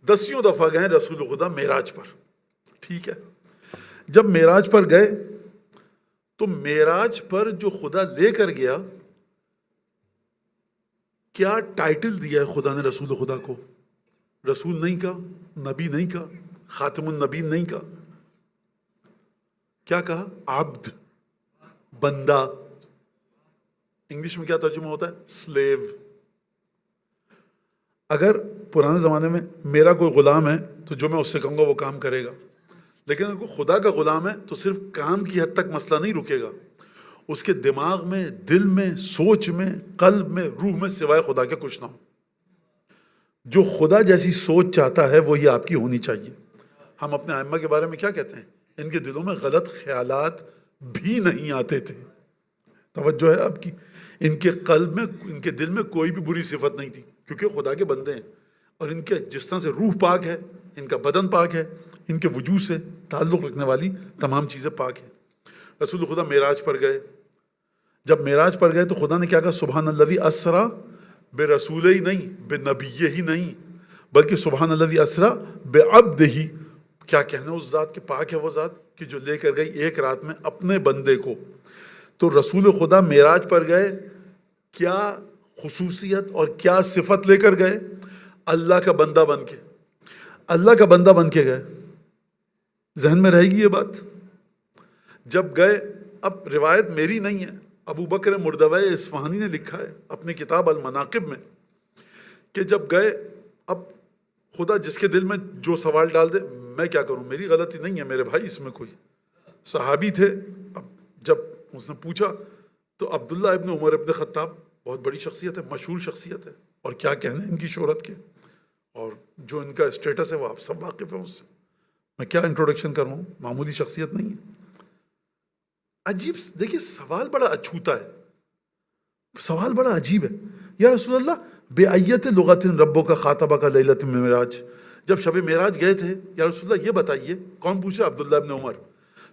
10 دفعہ گئے رسول خدا معراج پر، ٹھیک ہے۔ جب معراج پر گئے تو معراج پر جو خدا لے کر گیا، کیا ٹائٹل دیا ہے خدا نے رسول خدا کو؟ رسول نہیں کہا، نبی نہیں کہا، خاتم النبی نہیں کہا، کیا کہا؟ عبد، بندہ۔ انگلش میں کیا ترجمہ ہوتا ہے؟ سلیو۔ اگر پرانے زمانے میں میرا کوئی غلام ہے تو جو میں اس سے کہوں گا وہ کام کرے گا، لیکن اگر کوئی خدا کا غلام ہے تو صرف کام کی حد تک مسئلہ نہیں رکے گا، اس کے دماغ میں، دل میں، سوچ میں، قلب میں، روح میں سوائے خدا کے کچھ نہ ہو۔ جو خدا جیسی سوچ چاہتا ہے وہی آپ کی ہونی چاہیے۔ ہم اپنے ائمہ کے بارے میں کیا کہتے ہیں؟ ان کے دلوں میں غلط خیالات بھی نہیں آتے تھے۔ توجہ ہے آپ کی؟ ان کے قلب میں، ان کے دل میں کوئی بھی بری صفت نہیں تھی، کیونکہ خدا کے بندے ہیں، اور ان کے جس طرح سے روح پاک ہے، ان کا بدن پاک ہے، ان کے وجود سے تعلق رکھنے والی تمام چیزیں پاک ہیں۔ رسول خدا معراج پر گئے، جب معراج پر گئے تو خدا نے کیا کہا؟ سبحان الذی اسریٰ برسولہ ہی نہیں، بنبیہ ہی نہیں، بلکہ سبحان الذی اسریٰ بعبدہ ہی۔ کیا کہنا اس ذات کے؟ پاک ہے وہ ذات کہ جو لے کر گئی ایک رات میں اپنے بندے کو۔ تو رسول خدا معراج پر گئے، کیا خصوصیت اور کیا صفت لے کر گئے؟ اللہ کا بندہ بن کے، اللہ کا بندہ بن کے گئے۔ ذہن میں رہے گی یہ بات؟ جب گئے، اب روایت میری نہیں ہے، ابو بکر مردوی اصفہانی نے لکھا ہے اپنی کتاب المناقب میں کہ جب گئے، اب خدا جس کے دل میں جو سوال ڈال دے، میں کیا کروں، میری غلطی نہیں ہے میرے بھائی، اس میں کوئی صحابی تھے۔ اب جب اس نے پوچھا تو عبداللہ ابن عمر ابن خطاب بہت بڑی شخصیت ہے، مشہور شخصیت ہے، اور کیا کہنے ان کی شہرت کے، اور جو ان کا اسٹیٹس ہے وہ آپ سب واقف ہیں اس سے، میں کیا انٹروڈکشن کر رہا ہوں، معمولی شخصیت نہیں ہے۔ عجیب، دیکھیے سوال بڑا اچھوتا ہے، سوال بڑا عجیب ہے۔ یا رسول اللہ بے ایت لغت ربو کا خاطبہ کا لیلۃ معراج، جب شب معراج گئے تھے، یا رسول اللہ یہ بتائیے، کون پوچھ رہا؟ عبداللہ ابن عمر،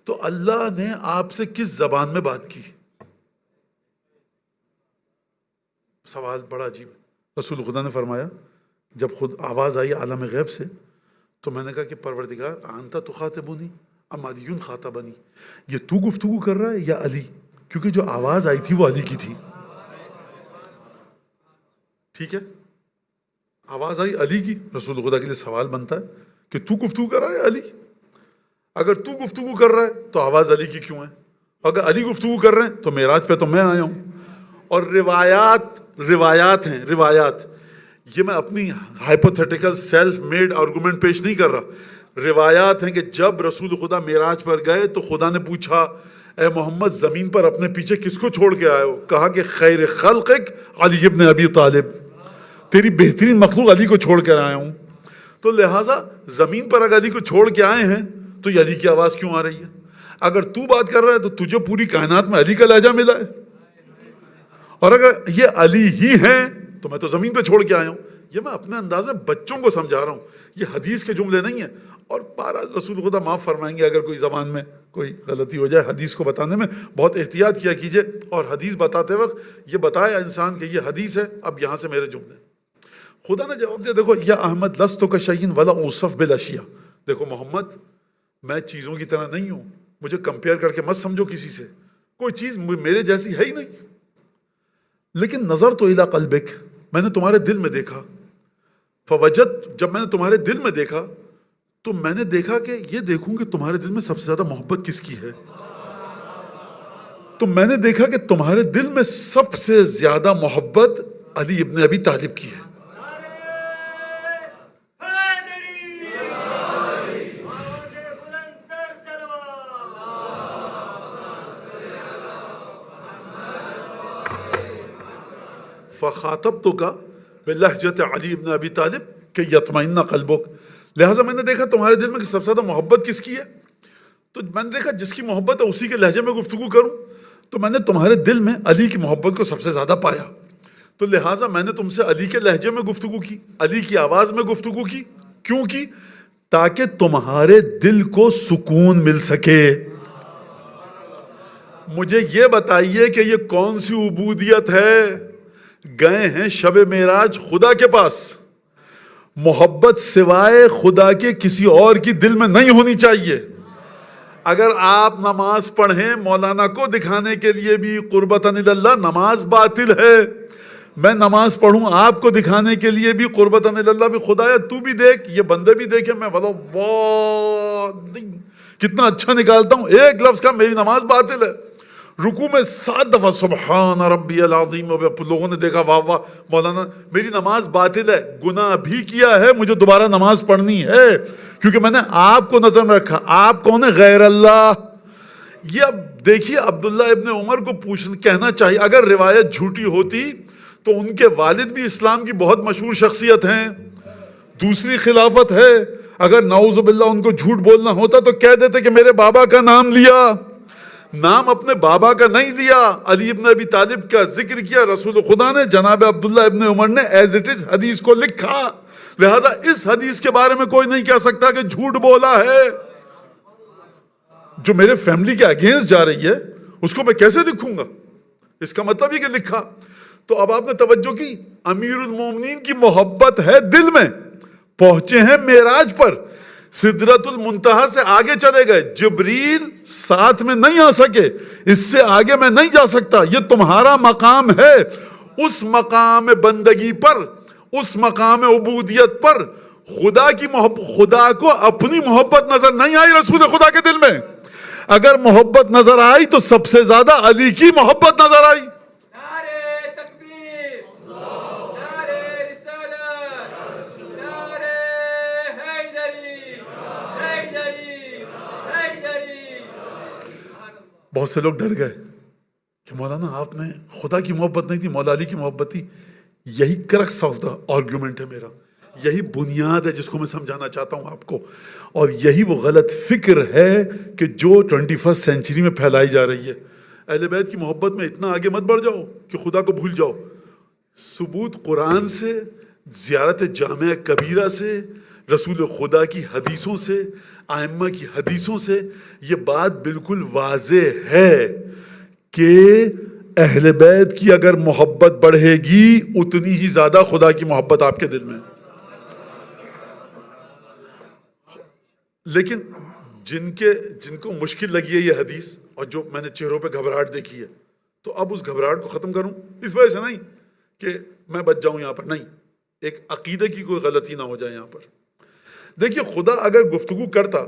تو اللہ نے آپ سے کس زبان میں بات کی؟ سوال بڑا عجیب ہے۔ رسول خدا نے فرمایا، جب خود آواز آئی عالم غیب سے، تو میں نے کہا کہ پروردگار انت تخاطبنی، ام علی خاطبنی، یہ تو گفتگو کر رہا ہے یا علی؟ کیونکہ جو آواز آئی تھی وہ علی کی تھی. ٹھیک ہے، آواز آئی علی کی. رسول خدا کے لیے سوال بنتا ہے کہ تو گفتگو کر رہا ہے علی؟ اگر تو گفتگو کر رہا ہے تو آواز علی کی کیوں ہے؟ اگر علی گفتگو کر رہے ہیں تو معراج پہ تو میں آیا ہوں. اور روایات ہیں، روایات، یہ میں اپنی ہائپوتھیٹیکل سیلف میڈ آرگومنٹ پیش نہیں کر رہا. روایات ہیں کہ جب رسول خدا معراج پر گئے تو خدا نے پوچھا اے محمد زمین پر اپنے پیچھے کس کو چھوڑ کے آئے ہو؟ کہا کہ خیر خلقک علی ابن ابی طالب، تیری بہترین مخلوق علی کو چھوڑ کر آیا ہوں. تو لہٰذا زمین پر اگر علی کو چھوڑ کے آئے ہیں تو یہ علی کی آواز کیوں آ رہی ہے؟ اگر تو بات کر رہا ہے تو تجھے پوری کائنات میں علی کا لہجہ ملا ہے، اور اگر یہ علی ہی ہیں تو میں تو زمین پہ چھوڑ کے آیا ہوں. یہ میں اپنے انداز میں بچوں کو سمجھا رہا ہوں، یہ حدیث کے جملے نہیں ہیں. اور پارا رسول خدا معاف فرمائیں گے اگر کوئی زبان میں کوئی غلطی ہو جائے. حدیث کو بتانے میں بہت احتیاط کیا کیجئے، اور حدیث بتاتے وقت یہ بتایا انسان کہ یہ حدیث ہے، اب یہاں سے میرے جملے. خدا نے جواب دیا، دیکھو یا احمد لست کشیء ولا اوصف بالاشیاء، دیکھو محمد میں چیزوں کی طرح نہیں ہوں، مجھے کمپیئر کر کے مت سمجھو کسی سے، کوئی چیز میرے جیسی ہے ہی نہیں. لیکن نظر تو الی قلبک، میں نے تمہارے دل میں دیکھا. فوجد، جب میں نے تمہارے دل میں دیکھا تو میں نے دیکھا کہ یہ دیکھوں کہ تمہارے دل میں سب سے زیادہ محبت کس کی ہے. تو میں نے دیکھا کہ تمہارے دل میں سب سے زیادہ محبت علی ابن ابی طالب کی ہے. فخاطبتک بلہجۃ علی ابن ابی طالب کہ یطمئن قلبک، لہٰذا میں نے دیکھا تمہارے دل میں سب سے زیادہ محبت کس کی ہے. تو میں نے دیکھا جس کی محبت ہے اسی کے لہجے میں گفتگو کروں، تو میں نے تمہارے دل میں علی کی محبت کو سب سے زیادہ پایا. تو لہٰذا میں نے تم سے علی کے لہجے میں گفتگو کی، علی کی آواز میں گفتگو کی. کیوں کی؟ تاکہ تمہارے دل کو سکون مل سکے. مجھے یہ بتائیے کہ یہ کون سی عبودیت ہے؟ گئے ہیں شب معراج خدا کے پاس، محبت سوائے خدا کے کسی اور کی دل میں نہیں ہونی چاہیے. اگر آپ نماز پڑھیں مولانا کو دکھانے کے لیے بھی قربتاً اللہ، نماز باطل ہے. میں نماز پڑھوں آپ کو دکھانے کے لیے بھی قربتاً اللہ بھی، خدایا تو بھی دیکھ، یہ بندے بھی دیکھیں، میں بولو واہ کتنا اچھا نکالتا ہوں، ایک لفظ کا میری نماز باطل ہے. رکوع میں 7 دفعہ سبحان ربی العظیم، لوگوں نے دیکھا واہ واہ مولانا میری نماز باطل ہے. گناہ بھی کیا ہے، مجھے دوبارہ نماز پڑھنی ہے کیونکہ میں نے آپ کو نظر میں رکھا. آپ کون ہے؟ غیر اللہ. یہ اب دیکھیے عبداللہ ابن عمر کو کہنا چاہیے اگر روایت جھوٹی ہوتی تو ان کے والد بھی اسلام کی بہت مشہور شخصیت ہیں، دوسری خلافت ہے. اگر نعوذ باللہ ان کو جھوٹ بولنا ہوتا تو کہہ دیتے کہ میرے بابا کا نام لیا، نام اپنے بابا کا نہیں لیا، علی ابن ابی طالب کا ذکر کیا. رسول خدا نے جناب عبداللہ ابن عمر نے ایز اٹ از حدیث کو لکھا. لہذا اس حدیث کے بارے میں کوئی نہیں کہہ سکتا کہ جھوٹ بولا ہے. جو میرے فیملی کے اگینسٹ جا رہی ہے اس کو میں کیسے لکھوں گا؟ اس کا مطلب ہی کہ لکھا. تو اب آپ نے توجہ کی، امیر المومنین کی محبت ہے دل میں. پہنچے ہیں معراج پر، سدرۃ المنتہا سے آگے چلے گئے، جبریل ساتھ میں نہیں آ سکے، اس سے آگے میں نہیں جا سکتا، یہ تمہارا مقام ہے. اس مقام بندگی پر، اس مقام عبودیت پر خدا کی محبت، خدا کو اپنی محبت نظر نہیں آئی رسول خدا کے دل میں. اگر محبت نظر آئی تو سب سے زیادہ علی کی محبت نظر آئی. بہت سے لوگ ڈر گئے کہ مولانا آپ نے خدا کی محبت نہیں تھی، مولا علی کی محبت تھی. یہی کرکس آف دا آرگیومنٹ ہے میرا، یہی بنیاد ہے جس کو میں سمجھانا چاہتا ہوں آپ کو. اور یہی وہ غلط فکر ہے کہ جو 21 سینچری میں پھیلائی جا رہی ہے. اہل بیت کی محبت میں اتنا آگے مت بڑھ جاؤ کہ خدا کو بھول جاؤ. ثبوت قرآن سے، زیارت جامع کبیرہ سے، رسول خدا کی حدیثوں سے، ائمہ کی حدیثوں سے یہ بات بالکل واضح ہے کہ اہل بیت کی اگر محبت بڑھے گی اتنی ہی زیادہ خدا کی محبت آپ کے دل میں. لیکن جن کو مشکل لگی ہے یہ حدیث اور جو میں نے چہروں پہ گھبراہٹ دیکھی ہے، تو اب اس گھبراہٹ کو ختم کروں، اس وجہ سے نہیں کہ میں بچ جاؤں یہاں پر، نہیں، ایک عقیدے کی کوئی غلطی نہ ہو جائے یہاں پر۔ دیکھیے خدا اگر گفتگو کرتا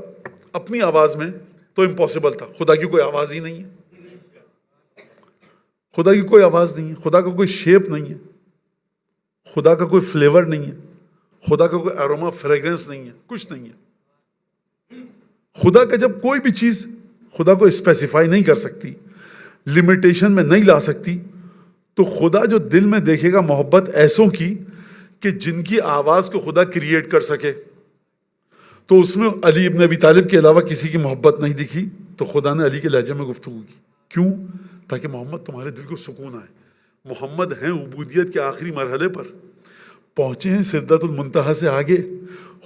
اپنی آواز میں تو امپاسبل تھا، خدا کی کوئی آواز ہی نہیں ہے، خدا کی کوئی آواز نہیں ہے، خدا کا کوئی شیپ نہیں ہے، خدا کا کوئی فلیور نہیں ہے، خدا کا کوئی اروما فریگرنس نہیں ہے، کچھ نہیں ہے۔ خدا کا جب کوئی بھی چیز خدا کو اسپیسیفائی نہیں کر سکتی، لمیٹیشن میں نہیں لا سکتی، تو خدا جو دل میں دیکھے گا محبت ایسوں کی کہ جن کی آواز کو خدا کریٹ کر سکے، تو اس میں علی ابن ابی طالب کے علاوہ کسی کی محبت نہیں دکھی، تو خدا نے علی کے لہجے میں گفتگو کی، کیوں؟ تاکہ محمد تمہارے دل کو سکون آئے۔ محمد ہیں عبودیت کے آخری مرحلے پر، پہنچے ہیں سدرۃ المنتہا سے آگے،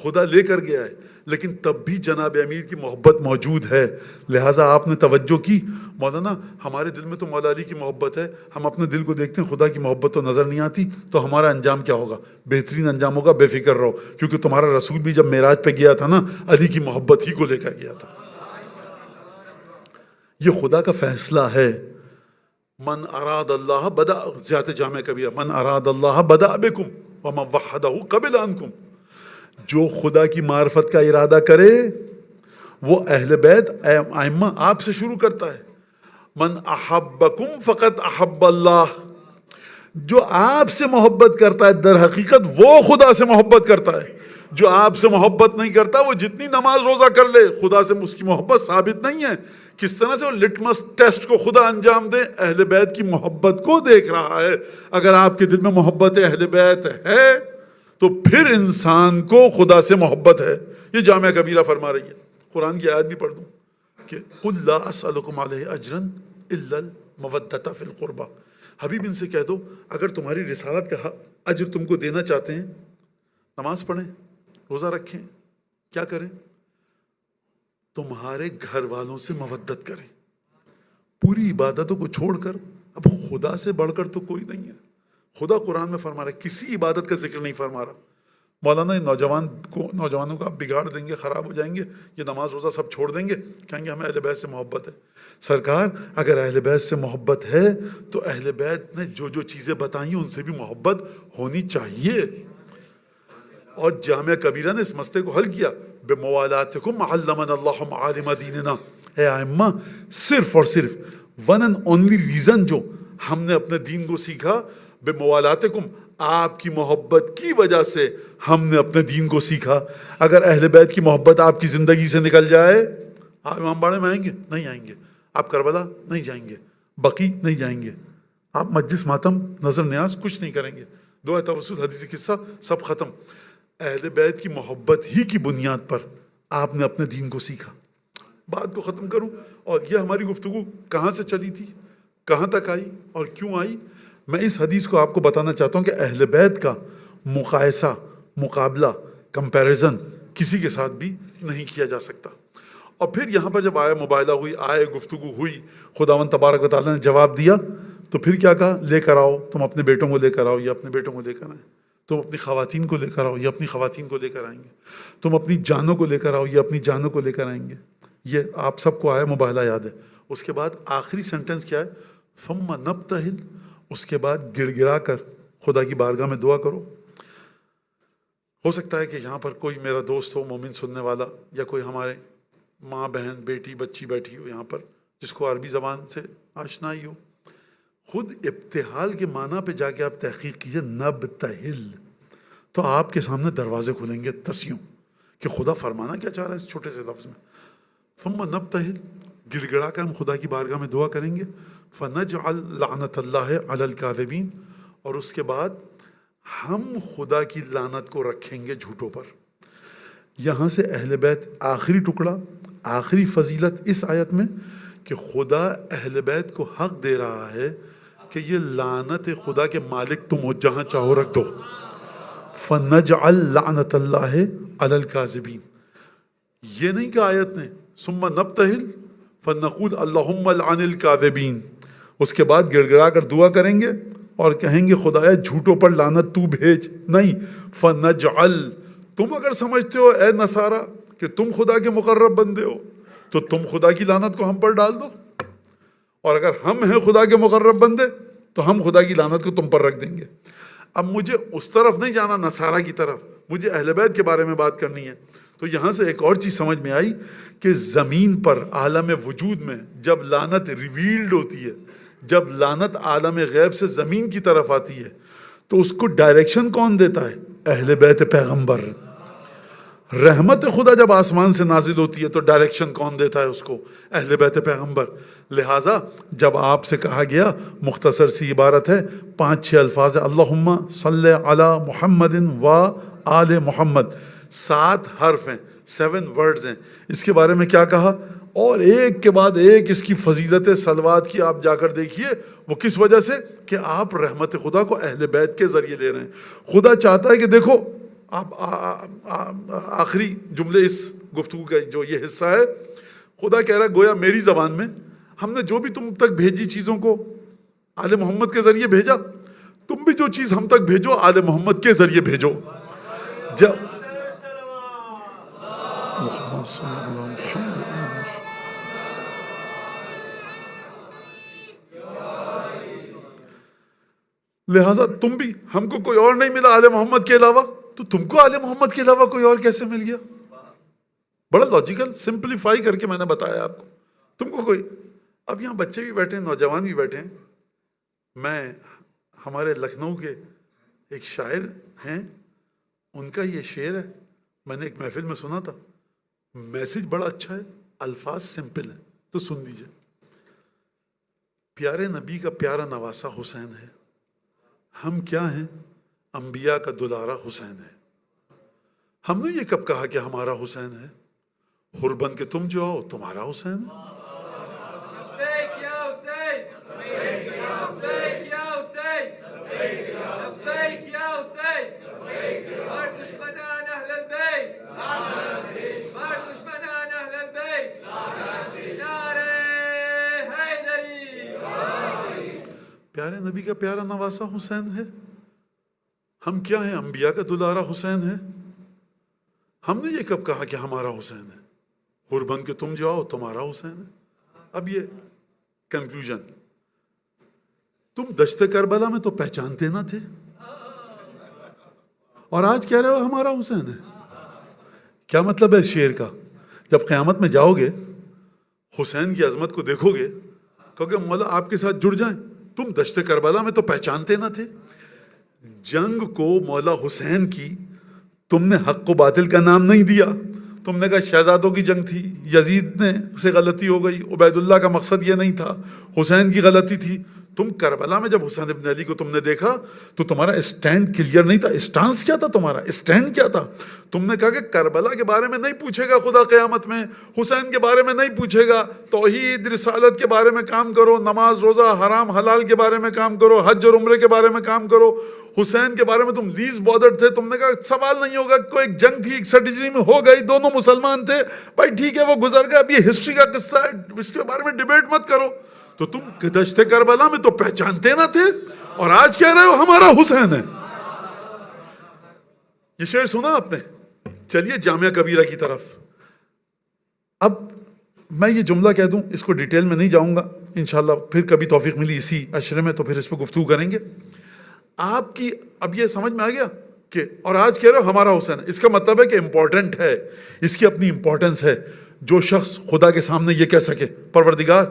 خدا لے کر گیا ہے، لیکن تب بھی جناب امیر کی محبت موجود ہے۔ لہٰذا آپ نے توجہ کی، مولانا ہمارے دل میں تو مولا علی کی محبت ہے، ہم اپنے دل کو دیکھتے ہیں، خدا کی محبت تو نظر نہیں آتی، تو ہمارا انجام کیا ہوگا؟ بہترین انجام ہوگا، بے فکر رہو، کیونکہ تمہارا رسول بھی جب معراج پہ گیا تھا نا، علی کی محبت ہی کو لے کر گیا تھا۔ یہ خدا کا فیصلہ ہے۔ من اراد اللہ بدا، زیادہ جامع کبیرہ، من اراد اللہ بدا بکم ومن وحدہ قبل عنکم، جو خدا کی معرفت کا ارادہ کرے وہ اہل بیت ائمہ آپ سے شروع کرتا ہے۔ من احبکم فقط احب اللہ، جو آپ سے محبت کرتا ہے در حقیقت وہ خدا سے محبت کرتا ہے۔ جو آپ سے محبت نہیں کرتا وہ جتنی نماز روزہ کر لے، خدا سے اس کی محبت ثابت نہیں ہے۔ کس طرح سے وہ لٹمس ٹیسٹ کو خدا انجام دے؟ اہل بیت کی محبت کو دیکھ رہا ہے۔ اگر آپ کے دل میں محبت اہل بیت ہے تو پھر انسان کو خدا سے محبت ہے۔ یہ جامعہ کبیرہ فرما رہی ہے۔ قرآن کی آیت بھی پڑھ دوں کہ قُلْ لَا أَسْأَلُكُمْ عَلَيْهِ أَجْرًا إِلَّا الْمَوَدَّةَ فِي الْقُرْبَى، حبیب ان سے کہہ دو اگر تمہاری رسالت کا اجر تم کو دینا چاہتے ہیں، نماز پڑھیں، روزہ رکھیں، کیا کریں؟ تمہارے گھر والوں سے مودت کریں، پوری عبادتوں کو چھوڑ کر۔ اب خدا سے بڑھ کر تو کوئی نہیں ہے۔ خدا قرآن میں فرما رہا ہے، کسی عبادت کا ذکر نہیں فرما رہا۔ مولانا یہ نوجوانوں کو آپ بگاڑ دیں گے، خراب ہو جائیں گے، یہ نماز روزہ سب چھوڑ دیں گے، کہیں گے ہمیں اہل بیت سے محبت ہے۔ سرکار اگر اہل بیت سے محبت ہے تو اہل بیت نے جو جو چیزیں بتائیں ان سے بھی محبت ہونی چاہیے۔ اور جامعہ کبیرہ نے اس مسئلے کو حل کیا، بِمَوَالَاتِكُمْ عَلَّمَنَا اللَّهُ مَعَالِمَ دِينِنَا۔ اے ائمہ، صرف اور صرف ون اینڈ اونلی ریزن جو ہم نے اپنے دین کو سیکھا، بِمَوَالَاتِكُمْ، آپ کی محبت کی وجہ سے ہم نے اپنے دین کو سیکھا۔ اگر اہل بیت کی محبت آپ کی زندگی سے نکل جائے، آپ امام باڑے میں آئیں گے؟ نہیں آئیں گے۔ آپ کربلا نہیں جائیں گے، بقی نہیں جائیں گے، آپ مجلس ماتم نظر نیاز کچھ نہیں کریں گے، دعا توسل حدیث قصہ سب ختم۔ اہل بیت کی محبت ہی کی بنیاد پر آپ نے اپنے دین کو سیکھا۔ بات کو ختم کروں، اور یہ ہماری گفتگو کہاں سے چلی تھی، کہاں تک آئی اور کیوں آئی؟ میں اس حدیث کو آپ کو بتانا چاہتا ہوں کہ اہل بیت کا مقایسہ، مقابلہ، کمپیریزن کسی کے ساتھ بھی نہیں کیا جا سکتا۔ اور پھر یہاں پر جب مباہلہ ہوئی، گفتگو ہوئی، خداوند تبارک و تعالیٰ نے جواب دیا، تو پھر کیا کہا؟ لے کر آؤ، تم اپنے بیٹوں کو لے کر آؤ یا اپنے بیٹوں کو لے کر آئیں، تم اپنی خواتین کو لے کر آؤ یا اپنی خواتین کو لے کر آئیں گے، تم اپنی جانوں کو لے کر آؤ یا اپنی جانوں کو لے کر آئیں گے۔ یہ آپ سب کو مباہلہ یاد ہے۔ اس کے بعد آخری سینٹنس کیا ہے؟ ثم نبتہل، اس کے بعد گڑ گڑا کر خدا کی بارگاہ میں دعا کرو۔ ہو سکتا ہے کہ یہاں پر کوئی میرا دوست ہو، مومن سننے والا، یا کوئی ہمارے ماں بہن بیٹی بچی بیٹھی ہو یہاں پر جس کو عربی زبان سے آشنائی ہو۔ خود ابتحال کے معنی پہ جا کے آپ تحقیق کیجئے، نبتہل، تو آپ کے سامنے دروازے کھلیں گے تسیوں کہ خدا فرمانا کیا چاہ رہا ہے اس چھوٹے سے لفظ میں۔ ثم نبتہل، گڑ گڑا کر ہم خدا کی بارگاہ میں دعا کریں گے۔ فنجعل لعنت اللہ علی الکاذبین، اور اس کے بعد ہم خدا کی لعنت کو رکھیں گے جھوٹوں پر۔ یہاں سے اہل بیت آخری ٹکڑا، آخری فضیلت اس آیت میں کہ خدا اہل بیت کو حق دے رہا ہے کہ یہ لعنت خدا کے مالک تم ہو، جہاں چاہو رکھ دو۔ فنجعل لعنت اللہ علی الکاذبین، یہ نہیں کہ آیت نے ثم نبتہل فنقول اللہم لعن الکاذبین، اس کے بعد گڑ گڑا کر دعا کریں گے اور کہیں گے خدایا جھوٹوں پر لعنت تو بھیج۔ نہیں، فنجعل، تم اگر سمجھتے ہو اے نصارہ کہ تم خدا کے مقرب بندے ہو، تو تم خدا کی لعنت کو ہم پر ڈال دو، اور اگر ہم ہیں خدا کے مقرب بندے تو ہم خدا کی لعنت کو تم پر رکھ دیں گے۔ اب مجھے اس طرف نہیں جانا، نصارہ کی طرف، مجھے اہل بیت کے بارے میں بات کرنی ہے۔ تو یہاں سے ایک اور چیز سمجھ میں آئی کہ زمین پر عالم وجود میں جب لعنت ریویلڈ ہوتی ہے، جب لعنت عالم غیب سے زمین کی طرف آتی ہے، تو اس کو ڈائریکشن کون دیتا ہے؟ اہل بیت پیغمبر۔ رحمت خدا جب آسمان سے نازل ہوتی ہے تو ڈائریکشن کون دیتا ہے اس کو؟ اہل بیت پیغمبر۔ لہٰذا جب آپ سے کہا گیا، مختصر سی عبارت ہے، 5-6 الفاظ ہے، اللہم صلی علی محمد و آل محمد، 7 حرف ہیں، 7 ورڈز ہیں۔ اس کے بارے میں کیا کہا؟ اور ایک کے بعد ایک اس کی فضیلت صلوات کی آپ جا کر دیکھیے، وہ کس وجہ سے کہ آپ رحمت خدا کو اہل بیت کے ذریعے لے رہے ہیں۔ خدا چاہتا ہے کہ دیکھو، آپ آخری جملے اس گفتگو کا جو یہ حصہ ہے، خدا کہہ رہا ہے گویا میری زبان میں، ہم نے جو بھی تم تک بھیجی چیزوں کو آل محمد کے ذریعے بھیجا، تم بھی جو چیز ہم تک بھیجو آل محمد کے ذریعے بھیجو۔ جب لہٰذا تم بھی، ہم کو کوئی اور نہیں ملا آل محمد کے علاوہ، تو تم کو آل محمد کے علاوہ کوئی اور کیسے مل گیا؟ بڑا لاجیکل، سمپلیفائی کر کے میں نے بتایا آپ کو۔ تم کو کوئی، اب یہاں بچے بھی بیٹھے ہیں، نوجوان بھی بیٹھے ہیں، میں ہمارے لکھنؤ کے ایک شاعر ہیں، ان کا یہ شعر ہے، میں نے ایک محفل میں سنا تھا، میسج بڑا اچھا ہے، الفاظ سمپل ہیں، تو سن لیجئے۔ پیارے نبی کا پیارا نواسا حسین ہے، ہم کیا ہیں؟ انبیاء کا دلارا حسین ہے۔ ہم نے یہ کب کہا کہ ہمارا حسین ہے؟ حر بن کے تم جو آؤ تمہارا حسین ہے۔ پیارے نبی کا پیارا نواسا حسین ہے، ہم کیا ہیں؟ انبیاء کا دلارا حسین ہے۔ ہم نے یہ کب کہا کہ ہمارا حسین ہے؟ حر بن کے تم جو آؤ تمہارا حسین ہے۔ اب یہ کنکلوژن، تم دشت کربلا میں تو پہچانتے نہ تھے، اور آج کہہ رہے ہو ہمارا حسین ہے۔ کیا مطلب ہے اس شعر کا؟ جب قیامت میں جاؤ گے، حسین کی عظمت کو دیکھو گے، کہو مولا آپ کے ساتھ جڑ جائیں، تم دشت کربلا میں تو پہچانتے نہ تھے۔ جنگ کو مولا حسین کی تم نے حق و باطل کا نام نہیں دیا، تم نے کہا شہزادوں کی جنگ تھی، یزید نے سے غلطی ہو گئی، عبید اللہ کا مقصد یہ نہیں تھا، حسین کی غلطی تھی۔ تم کربلا میں جب حسین ابن علی کو تم نے دیکھا تو تمہارا اسٹینڈ کلیئر نہیں تھا۔ اسٹانس کیا تھا تمہارا؟ اسٹینڈ کیا تھا؟ تم نے کہا کہ کربلا کے بارے میں نہیں پوچھے گا خدا قیامت میں، حسین کے بارے میں نہیں پوچھے گا، توحید رسالت کے بارے میں کام کرو، نماز روزہ حرام حلال کے بارے میں کام کرو، حج اور عمرے کے بارے میں کام کرو۔ حسین کے بارے میں تم لیز بادرڈ تھے، تم نے کہا سوال نہیں ہوگا، کوئی ایک جنگ تھی 61 ہجری میں ہو گئی، دونوں مسلمان تھے، بھائی ٹھیک ہے وہ گزر گیا، اب یہ ہسٹری کا قصہ ہے، اس کے بارے میں ڈیبیٹ مت کرو۔ تو تم دشت کربلا میں تو پہچانتے نہ تھے، اور آج کہہ رہے ہو ہمارا حسین ہے۔ یہ شعر سنا آپ نے؟ چلیے جامعہ کبیرہ کی طرف۔ اب میں یہ جملہ کہہ دوں، اس کو ڈیٹیل میں نہیں جاؤں گا، انشاءاللہ پھر کبھی توفیق ملی اسی عشرے میں تو پھر اس پہ گفتگو کریں گے۔ آپ کی اب یہ سمجھ میں آ گیا کہ اور آج کہہ رہے ہو ہمارا حسین ہے، اس کا مطلب ہے کہ امپورٹنٹ ہے، اس کی اپنی امپورٹنس ہے۔ جو شخص خدا کے سامنے یہ کہہ سکے، پروردگار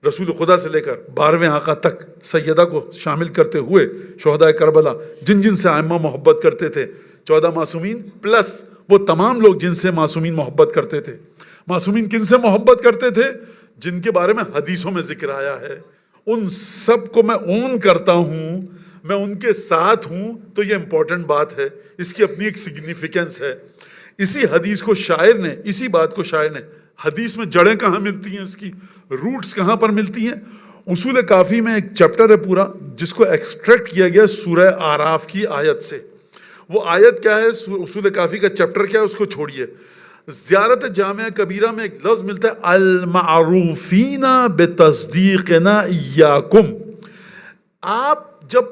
رسول خدا سے لے کر 12ویں آقا تک سیدہ کو شامل کرتے ہوئے شہداء کربلا جن جن سے ائمہ محبت کرتے تھے، 14 معصومین پلس وہ تمام لوگ جن سے معصومین محبت کرتے تھے۔ معصومین کن سے محبت کرتے تھے؟ جن کے بارے میں حدیثوں میں ذکر آیا ہے، ان سب کو میں اون کرتا ہوں، میں ان کے ساتھ ہوں۔ تو یہ امپورٹنٹ بات ہے، اس کی اپنی ایک سگنیفیکنس ہے۔ اسی حدیث کو شاعر نے، اسی بات کو شاعر نے، حدیث میں جڑیں کہاں ملتی ہیں، اس کی روٹس کہاں پر ملتی ہیں؟ اصول کافی میں ایک چیپٹر ہے پورا جس کو ایکسٹریکٹ کیا گیا سورہ آراف کی آیت سے۔ وہ آیت کیا ہے؟ اصول کافی کا چیپٹر کیا ہے اس کو چھوڑیے۔ زیارت جامعہ کبیرہ میں ایک لفظ ملتا ہے المعروفین بتصدیقنا ایاکم۔ آپ جب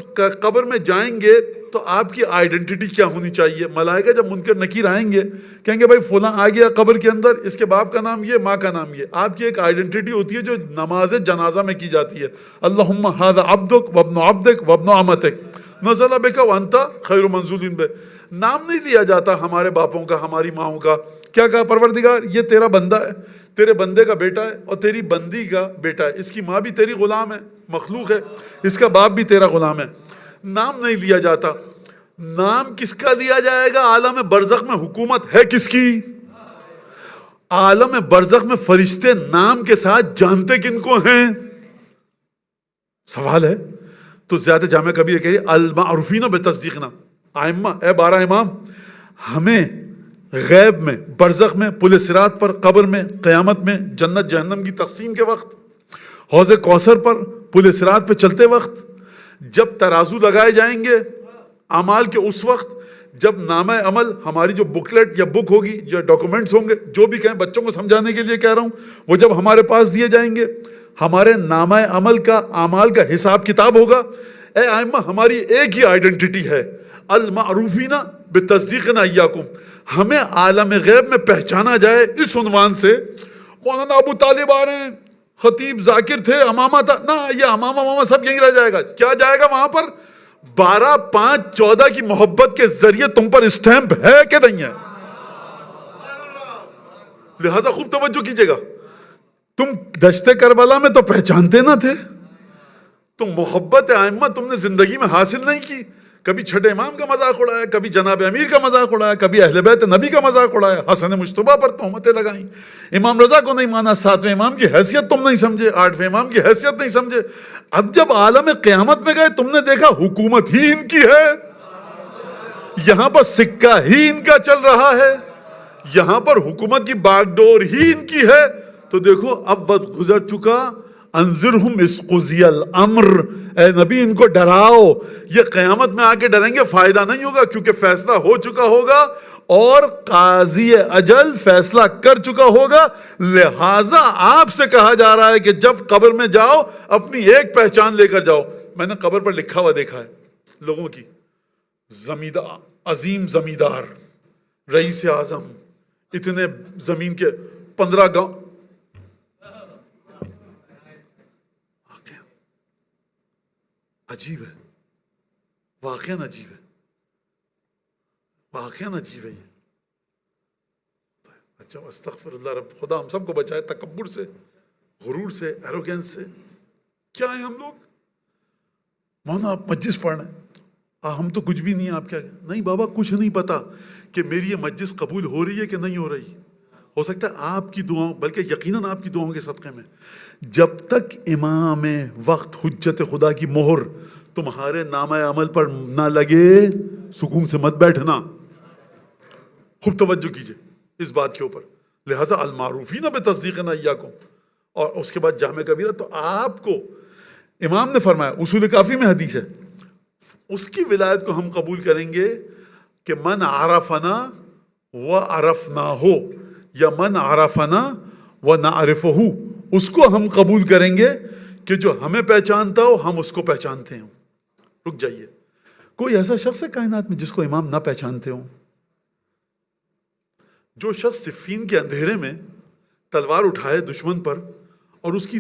قبر میں جائیں گے تو آپ کی آئیڈینٹی کیا ہونی چاہیے؟ ملائکہ جب منکر نکیر آئیں گے کہیں گے بھائی فلاں آ گیا قبر کے اندر، اس کے باپ کا نام یہ، ماں کا نام یہ. آپ کی ایک آئیڈینٹی ہوتی ہے جو نماز جنازہ میں کی جاتی ہے. اللہم ھذا عبدک وابن عبدک وابن امتک نزل بک وانت خیر منزول بہ. نام نہیں لیا جاتا ہمارے باپوں کا، ہماری ماؤں کا. کیا کہا پروردگار؟ یہ تیرا بندہ ہے، تیرے بندے کا بیٹا ہے اور تیری بندی کا بیٹا ہے. اس کی ماں بھی تیری غلام ہے، مخلوق ہے، اس کا باپ بھی تیرا غلام ہے. نام نہیں لیا جاتا. نام کس کا لیا جائے گا؟ عالم برزخ میں حکومت ہے کس کی؟ عالم برزخ میں فرشتے نام کے ساتھ جانتے کن کو ہیں؟ سوال ہے. تو زیادہ جامع کبیر کہیے المعروفین بتصدیقنا. ائمہ، اے 12 امام، ہمیں غیب میں، برزخ میں، پل صراط پر، قبر میں، قیامت میں، جنت جہنم کی تقسیم کے وقت، حوض کوثر پر، پل صراط پہ چلتے وقت، جب ترازو لگائے جائیں گے اعمال کے، اس وقت جب نامہ عمل، ہماری جو بکلیٹ یا بک ہوگی، جو ڈاکومنٹس ہوں گے، جو بھی کہیں بچوں کو سمجھانے کے لیے کہہ رہا ہوں، وہ جب ہمارے پاس دیے جائیں گے، ہمارے نامہ عمل کا، اعمال کا حساب کتاب ہوگا. اے ائمہ، ہماری ایک ہی آئیڈینٹی ہے، المعروفین بتصدیقنا ایاکم. ہمیں عالم غیب میں پہچانا جائے اس عنوان سے. مولانا ابو طالب آ رہے ہیں، خطیب ذاکر تھے، امامہ تھا، نہ، یہ امامہ سب یہیں رہ جائے گا. کیا جائے گا وہاں پر؟ 12/5/14 کی محبت کے ذریعے تم پر اسٹیمپ ہے کہ نہیں ہے؟ لہذا خوب توجہ کیجئے گا. تم دشت کربلا میں تو پہچانتے نہ تھے. تم محبت ائمہ تم نے زندگی میں حاصل نہیں کی. کبھی چھٹے امام کا مذاق اڑایا، کبھی جناب امیر کا مذاق اڑایا، کبھی اہل بیت نبی کا مذاق اڑایا، حسن مجتبیٰ پر تہمتیں لگائیں، امام رضا کو نہیں مانا، 7ویں امام کی حیثیت تم نہیں سمجھے، 8ویں امام کی حیثیت نہیں سمجھے. اب جب عالم قیامت میں گئے تم نے دیکھا حکومت ہی ان کی ہے، یہاں پر سکہ ہی ان کا چل رہا ہے، یہاں پر حکومت کی باغ ڈور ہی ان کی ہے. تو دیکھو اب وقت گزر چکا. انذرہم اذ قضی الامر، اے نبی ان کو ڈراؤ. یہ قیامت میں آ کے ڈریں گے فائدہ نہیں ہوگا، کیونکہ فیصلہ ہو چکا ہوگا اور قاضی اجل فیصلہ کر چکا ہوگا. لہٰذا آپ سے کہا جا رہا ہے کہ جب قبر میں جاؤ اپنی ایک پہچان لے کر جاؤ. میں نے قبر پر لکھا ہوا دیکھا ہے لوگوں کی، زمیندار، عظیم زمیندار، رئیس اعظم، اتنے زمین کے 15 گاؤں. عجیب ہے، واقعاً عجیب ہے، واقعاً عجیب ہے یہ. اچھا استغفر اللہ، رب خدا ہم سب کو بچائے تکبر سے، غرور سے، ایروگینس سے. کیا ہیں ہم لوگ؟ مولانا آپ مجلس پڑھ رہے ہیں، ہم تو کچھ بھی نہیں ہیں، آپ کیا نہیں؟ بابا کچھ نہیں پتا کہ میری یہ مجلس قبول ہو رہی ہے کہ نہیں ہو رہی. ہو سکتا ہے آپ کی دعاؤں، بلکہ یقیناً آپ کی دعاؤں کے صدقے میں، جب تک امام وقت حجت خدا کی مہر تمہارے نامہ عمل پر نہ لگے سکون سے مت بیٹھنا. خوب توجہ کیجئے اس بات کے اوپر. لہٰذا المعروفین بتصدیقنا ایاکم. اور اس کے بعد جامع کبیرہ. تو آپ کو امام نے فرمایا، اصول کافی میں حدیث ہے، اس کی ولایت کو ہم قبول کریں گے کہ من عرفنا وعرفناہ، یا من عرفنا ونعرفہ، اس کو ہم قبول کریں گے کہ جو ہمیں پہچانتا ہو ہم اس کو پہچانتے ہوں. رک جائیے، کوئی ایسا شخص ہے کائنات میں جس کو امام نہ پہچانتے ہوں؟ جو شخص صفین کے اندھیرے میں تلوار اٹھائے دشمن پر اور اس کی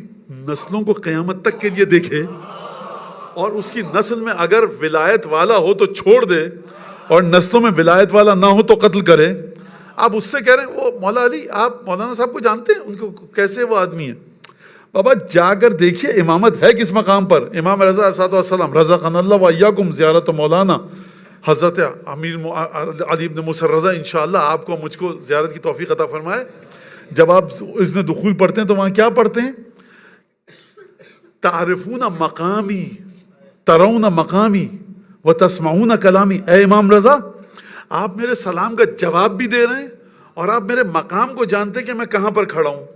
نسلوں کو قیامت تک کے لیے دیکھے، اور اس کی نسل میں اگر ولایت والا ہو تو چھوڑ دے اور نسلوں میں ولایت والا نہ ہو تو قتل کرے. آپ اس سے کہہ رہے ہیں وہ مولا علی، آپ مولانا صاحب کو جانتے ہیں، ان کو کیسے وہ آدمی ہے؟ بابا جا کر دیکھیے امامت ہے کس مقام پر. امام رضا صلی اللہ علیہ رزقنا اللہ و ایاکم زیارت مولانا حضرت امیر علی بن موسیٰ رضا، انشاءاللہ آپ کو مجھ کو زیارت کی توفیق عطا فرمائے. جب آپ اذن دخول پڑھتے ہیں تو وہاں کیا پڑھتے ہیں؟ تعرفون مقامی، ترون مقامی و تسمعون کلامی. اے امام رضا، آپ میرے سلام کا جواب بھی دے رہے ہیں اور آپ میرے مقام کو جانتے ہیں کہ میں کہاں پر کھڑا ہوں.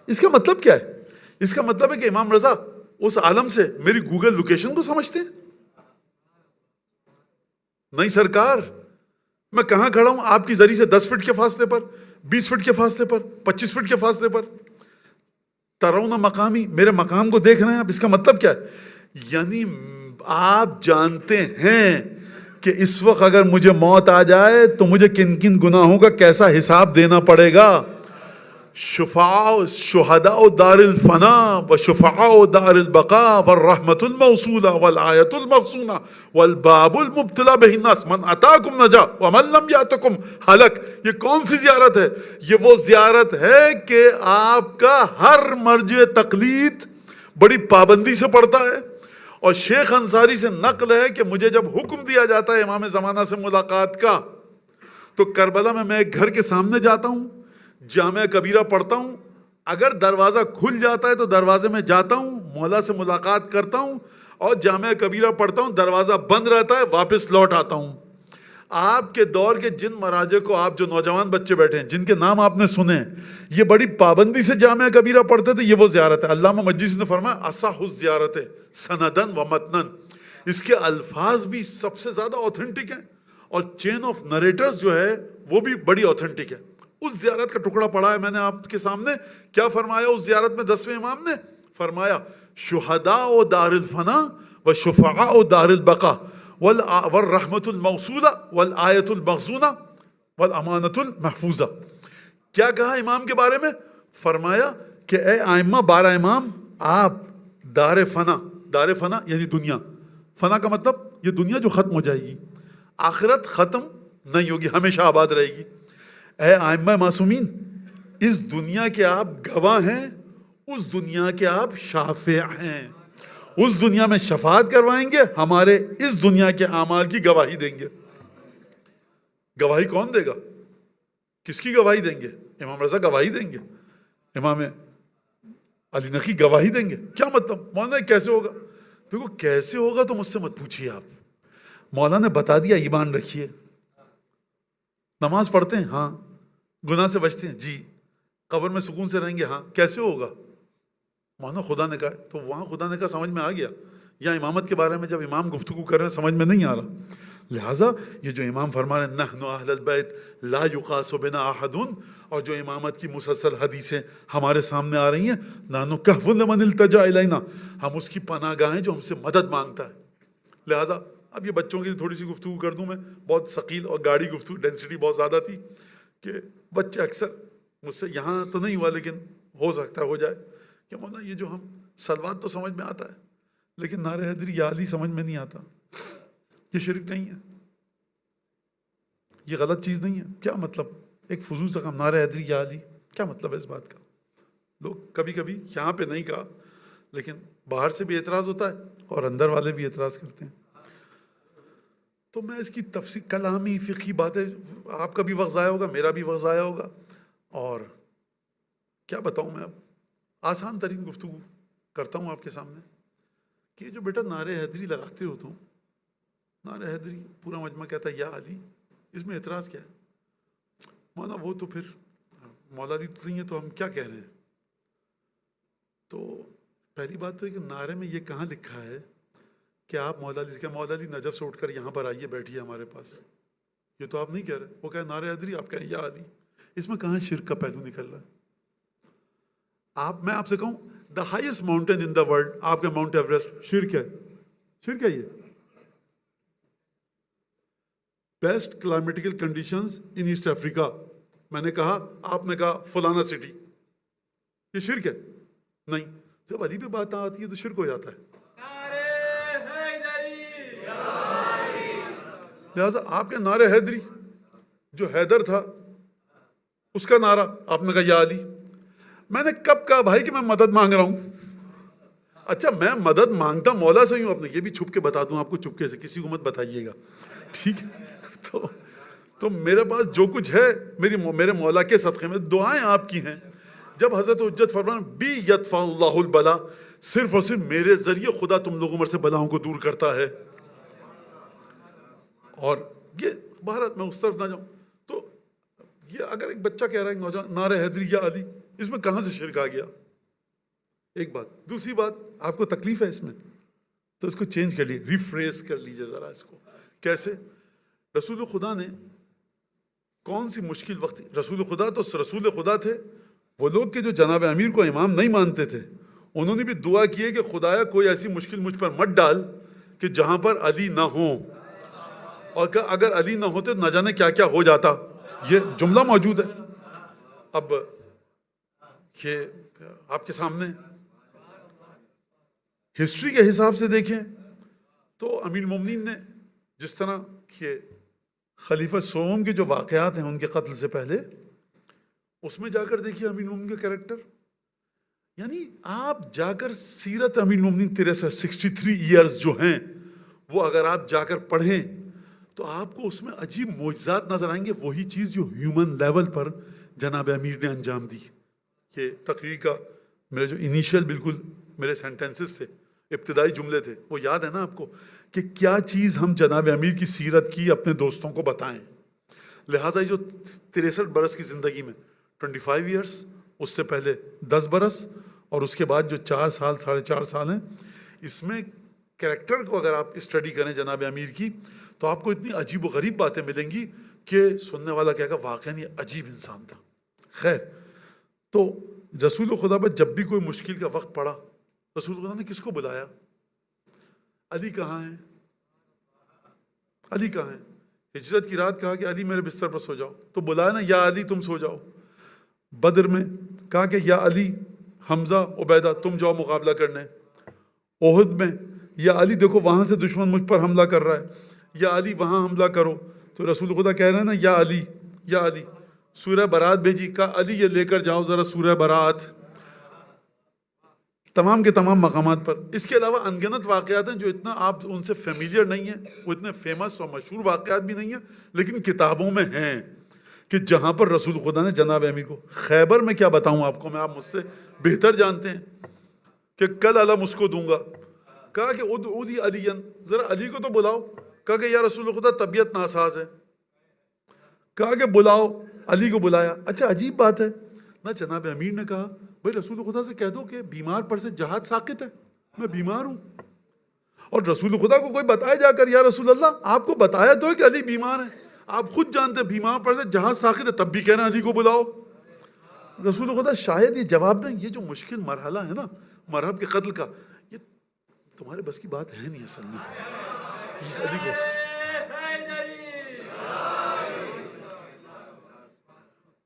اس کا مطلب کیا ہے؟ اس کا مطلب ہے کہ امام رضا اس عالم سے میری گوگل لوکیشن کو سمجھتے ہیں؟ نہیں سرکار، میں کہاں کھڑا ہوں آپ کی ذریعے سے 10 فٹ کے فاصلے پر، 20 فٹ کے فاصلے پر، 25 فٹ کے فاصلے پر. ترون مقامی، میرے مقام کو دیکھ رہے ہیں آپ. اس کا مطلب کیا ہے؟ یعنی آپ جانتے ہیں کہ اس وقت اگر مجھے موت آ جائے تو مجھے کن کن گناہوں کا کیسا حساب دینا پڑے گا. شہداء دار الفنا و شفعاء دار البقاء والرحمت الموصولہ والآیت المغصونہ والباب المبتلا بہ الناس من اتاکم نجا ومن لم یاتکم ہلک. یہ کون سی زیارت ہے؟ یہ وہ زیارت ہے کہ آپ کا ہر مرجع تقلید بڑی پابندی سے پڑھتا ہے. اور شیخ انصاری سے نقل ہے کہ مجھے جب حکم دیا جاتا ہے امام زمانہ سے ملاقات کا تو کربلا میں ایک گھر کے سامنے جاتا ہوں، جامعہ کبیرہ پڑھتا ہوں، اگر دروازہ کھل جاتا ہے تو دروازے میں جاتا ہوں، مولا سے ملاقات کرتا ہوں، اور جامعہ کبیرہ پڑھتا ہوں، دروازہ بند رہتا ہے، واپس لوٹ آتا ہوں. آپ کے دور کے جن مراجع کو آپ جو نوجوان بچے بیٹھے ہیں جن کے نام آپ نے سنے یہ بڑی پابندی سے جامعہ کبیرہ پڑھتے تھے، یہ وہ زیارت ہے. علامہ مجلسی نے فرمایا اصح الزیارت سندن و متنن، اس کے الفاظ بھی سب سے زیادہ اوتھینٹک ہیں اور چین آف نریٹرز جو ہے وہ بھی بڑی اوتھینٹک ہے. اس زیارت کا ٹکڑا پڑھا ہے میں نے آپ کے سامنے. کیا فرمایا اس زیارت میں 10ویں امام نے؟ فرمایا شہداء دار الفنا و شفعاء دار البقاء والرحمت الموصولہ والآیت المغصونہ والامانت المحفوظہ. کیا کہا امام کے بارے میں؟ فرمایا کہ اے ائمہ 12 امام، آپ دار فنا یعنی دنیا، فنا کا مطلب یہ دنیا جو ختم ہو جائے گی، آخرت ختم نہیں ہوگی، ہمیشہ آباد رہے گی. اے ائمہ معصومین، اس دنیا کے آپ گواہ ہیں، اس دنیا کے آپ شافع ہیں. اس دنیا میں شفاعت کروائیں گے، ہمارے اس دنیا کے اعمال کی گواہی دیں گے. گواہی کون دے گا؟ کس کی گواہی دیں گے؟ امام رضا گواہی دیں گے، امام علی نقی گواہی دیں گے. کیا مطلب؟ مولانا کیسے ہوگا؟ دیکھو کیسے ہوگا تو مجھ سے مت پوچھیے آپ. مولانا نے بتا دیا ایمان رکھیے، نماز پڑھتے ہیں ہاں، گناہ سے بچتے ہیں جی، قبر میں سکون سے رہیں گے ہاں. کیسے ہوگا؟ مولانا خدا نے کہا ہے، تو وہاں خدا نے کہا سمجھ میں آ گیا. یا امامت کے بارے میں جب امام گفتگو کر رہے ہیں سمجھ میں نہیں آ رہا. لہٰذا یہ جو امام فرما رہے ہیں نحن اہل البیت لا یقاس بنا احد، اور جو امامت کی مسلسل حدیثیں ہمارے سامنے آ رہی ہیں، نحن کہف لمن التجا الینا، ہم اس کی پناہ گاہیں جو ہم سے مدد مانگتا ہے. لہٰذا اب یہ بچوں کے لیے تھوڑی سی گفتگو کر دوں میں، بہت ثقیل اور گاڑی گفتگو، ڈینسٹی بہت زیادہ تھی کہ بچے اکثر مجھ سے، یہاں تو نہیں ہوا لیکن ہو سکتا ہے ہو جائے، کہ مولانا یہ جو ہم صلوات تو سمجھ میں آتا ہے لیکن نعرہ حیدری یا علی سمجھ میں نہیں آتا، یہ شرک نہیں ہے، یہ غلط چیز نہیں ہے. کیا مطلب؟ ایک فضول سا کام، نعرہ حیدری یا علی، کیا مطلب ہے اس بات کا؟ لوگ کبھی کبھی یہاں پہ نہیں کہا لیکن باہر سے بھی اعتراض ہوتا ہے اور اندر والے بھی اعتراض کرتے ہیں. تو میں اس کی تفصیل کلامی فقہی باتیں، آپ کا بھی وقت ضائع ہوگا، میرا بھی وقت ضائع ہوگا، اور کیا بتاؤں میں. اب آسان ترین گفتگو کرتا ہوں آپ کے سامنے کہ جو بیٹا نعرہ حیدری لگاتے ہو تم، نعرہ حیدری پورا مجمع کہتا ہے یا علی، اس میں اعتراض کیا ہے؟ مولانا وہ تو پھر مولا علی تو نہیں ہے تو ہم کیا کہہ رہے ہیں؟ تو پہلی بات تو ہے کہ نعرے میں یہ کہاں لکھا ہے کہ آپ مولا علی نجف سے اٹھ کر یہاں پر آئیے بیٹھیے ہمارے پاس؟ یہ تو آپ نہیں کہہ رہے. وہ کہہ نعرہ حیدری، آپ کہہ رہے ہیں یا علی. اس میں کہاں شرک کا پہلو نکل رہا ہے؟ میں آپ سے کہوں the highest mountain in the world, آپ کے ماؤنٹ ایوریسٹ، شرک ہے؟ شرک ہے یہ؟ Best کلائمیٹیکل conditions in east Africa, میں نے کہا، آپ نے کہا فلانا سٹی، یہ شرک ہے؟ نہیں. جب علی پہ بات آتی ہے تو شرک ہو جاتا ہے. لہٰذا آپ کے نعرہ حیدری، جو حیدر تھا اس کا نعرہ، آپ نے کہا یا علی. میں نے کب کہا بھائی کہ میں مدد مانگ رہا ہوں؟ اچھا میں مدد مانگتا مولا سے ہوں، اپنے یہ بھی چھپ کے بتا دوں آپ کو، چپکے سے، کسی کو مت بتائیے گا، ٹھیک ہے؟ تو میرے پاس جو کچھ ہے میرے مولا کے صدقے میں، دعائیں آپ کی ہیں. جب حضرت حجت فرمان بی یدفع اللہ البلا، صرف اور صرف میرے ذریعے خدا تم لوگوں میں سے بلاؤں کو دور کرتا ہے. اور یہ بھارت میں اس طرف نہ جاؤں. تو یہ اگر ایک بچہ کہہ رہا ہے نوجوان نعرہ حیدری یا علی، اس میں کہاں سے شرک آ گیا؟ ایک بات. دوسری بات، آپ کو تکلیف ہے اس میں تو اس کو چینج کر لیجیے، ریفریز کر لیجیے ذرا اس کو. کیسے؟ رسول خدا نے کون سی مشکل وقت، رسول خدا تو رسول خدا تھے، وہ لوگ کہ جو جناب امیر کو امام نہیں مانتے تھے، انہوں نے بھی دعا کی ہے کہ خدایا کوئی ایسی مشکل مجھ پر مت ڈال کہ جہاں پر علی نہ ہوں. اور کہ اگر علی نہ ہوتے نہ جانے کیا کیا ہو جاتا. یہ جملہ موجود ہے. اب یہ آپ کے سامنے ہسٹری کے حساب سے دیکھیں تو امیر المومنین نے جس طرح کہ خلیفہ سوم کے جو واقعات ہیں ان کے قتل سے پہلے، اس میں جا کر دیکھیے امیر المومنین کا کریکٹر. یعنی آپ جا کر سیرت امیر المومنین 63 ایئرز جو ہیں وہ اگر آپ جا کر پڑھیں تو آپ کو اس میں عجیب معجزات نظر آئیں گے. وہی چیز جو ہیومن لیول پر جناب امیر نے انجام دی. یہ تقریر کا میرے جو انیشیل بالکل میرے سینٹنسز تھے، ابتدائی جملے تھے، وہ یاد ہے نا آپ کو کہ کیا چیز ہم جناب امیر کی سیرت کی اپنے دوستوں کو بتائیں. لہٰذا جو 63 برس کی زندگی میں 25 ایئرس، اس سے پہلے 10 برس، اور اس کے بعد جو 4 سال 4.5 سال ہیں، اس میں کریکٹر کو اگر آپ اسٹڈی کریں جناب امیر کی تو آپ کو اتنی عجیب و غریب باتیں ملیں گی کہ سننے والا کہے گا واقعی یہ عجیب انسان تھا. خیر، تو رسول خدا پر جب بھی کوئی مشکل کا وقت پڑا، رسول خدا نے کس کو بلایا؟ علی کہاں ہیں؟ علی کہاں ہیں؟ ہجرت کی رات کہا کہ علی میرے بستر پر سو جاؤ، تو بلایا نا یا علی تم سو جاؤ. بدر میں کہا کہ یا علی حمزہ عبیدہ تم جاؤ مقابلہ کرنے. احد میں یا علی دیکھو وہاں سے دشمن مجھ پر حملہ کر رہا ہے، یا علی وہاں حملہ کرو. تو رسول خدا کہہ رہے ہیں نا یا علی یا علی. سورہ برات بھیجی، کہا علی یہ لے کر جاؤ ذرا سورہ برات. تمام کے تمام مقامات پر. اس کے علاوہ انگنت واقعات ہیں جو اتنا آپ ان سے فیملیئر نہیں ہیں، وہ اتنے فیمس اور مشہور واقعات بھی نہیں ہیں، لیکن کتابوں میں ہیں کہ جہاں پر رسول خدا نے جناب امیر کو، خیبر میں کیا بتاؤں آپ کو، میں آپ مجھ سے بہتر جانتے ہیں کہ کل علم اس کو دوں گا. کہا کہ ادعونی علی، ذرا علی کو تو بلاؤ. کہا کہ یا رسول خدا طبیعت ناساز ہے. کہا کہ بلاؤ، علی کو بلایا. اچھا عجیب بات ہے نہ، جناب امیر نے کہا بھائی رسول خدا سے کہہ دو کہ بیمار پر سے جہاد ساقط ہے، میں بیمار ہوں. اور رسول خدا کو کوئی بتائے جا کر یا رسول اللہ آپ کو بتایا تو ہے کہ علی بیمار ہے، آپ خود جانتے ہیں بیمار پر سے جہاد ساقط ہے، تب بھی کہہ رہے ہیں علی کو بلاؤ. رسول خدا شاید یہ جواب دیں یہ جو مشکل مرحلہ ہے نا مرہب کے قتل کا، یہ تمہارے بس کی بات ہے نہیں اصل میں. یہ علی کو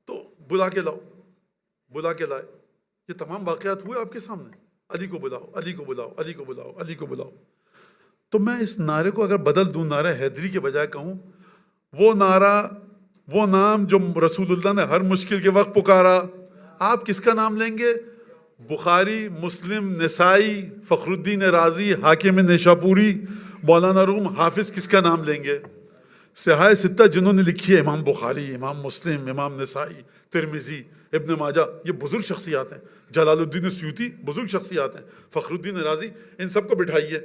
تو بلا کے لاؤ، بلا کے لائے. یہ تمام واقعات ہوئے آپ کے سامنے. علی کو بلاؤ، علی کو بلاؤ، علی کو بلاؤ، علی کو بلاؤ. تو میں اس نعرے کو اگر بدل دوں، نعرہ حیدری کے بجائے کہوں وہ نعرہ، وہ نام جو رسول اللہ نے ہر مشکل کے وقت پکارا، آپ کس کا نام لیں گے؟ بخاری، مسلم، نسائی، فخر الدین رازی، حاکم نیشاپوری، مولانا روم، حافظ، کس کا نام لیں گے؟ صحاح ستہ جنہوں نے لکھی ہے، امام بخاری، امام مسلم، امام نسائی، ترمذی، ابن ماجہ، یہ بزرگ شخصیات ہیں. جلال الدین سیوطی بزرگ شخصیات ہیں، فخر الدین رازی، ان سب کو بٹھائیے.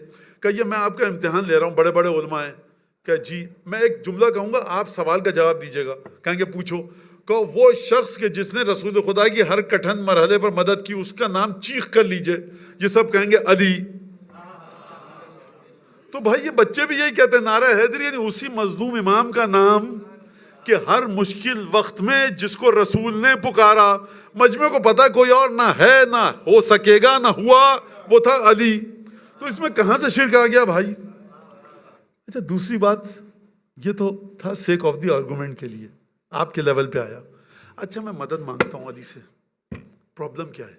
کہیے میں آپ کا امتحان لے رہا ہوں، بڑے بڑے علماء ہیں. کہ جی میں ایک جملہ کہوں گا، آپ سوال کا جواب دیجیے گا. کہیں گے پوچھو. کہ وہ شخص کہ جس نے رسول خدا کی ہر کٹھن مرحلے پر مدد کی، اس کا نام چیخ کر لیجئے. یہ سب کہیں گے علی. تو بھائی یہ بچے بھی یہی کہتے ہیں نعرہ حیدری، یعنی اسی مظلوم امام کا نام کہ ہر مشکل وقت میں جس کو رسول نے پکارا، مجمع کو پتا کوئی اور نہ ہے، نہ ہو سکے گا، نہ ہوا، وہ تھا علی. تو اس میں کہاں سے شرک آ گیا بھائی؟ اچھا دوسری بات، یہ تو تھا سیک آف دی آرگومنٹ کے لیے، آپ کے لیول پہ آیا. اچھا میں مدد مانگتا ہوں علی سے، پرابلم کیا ہے؟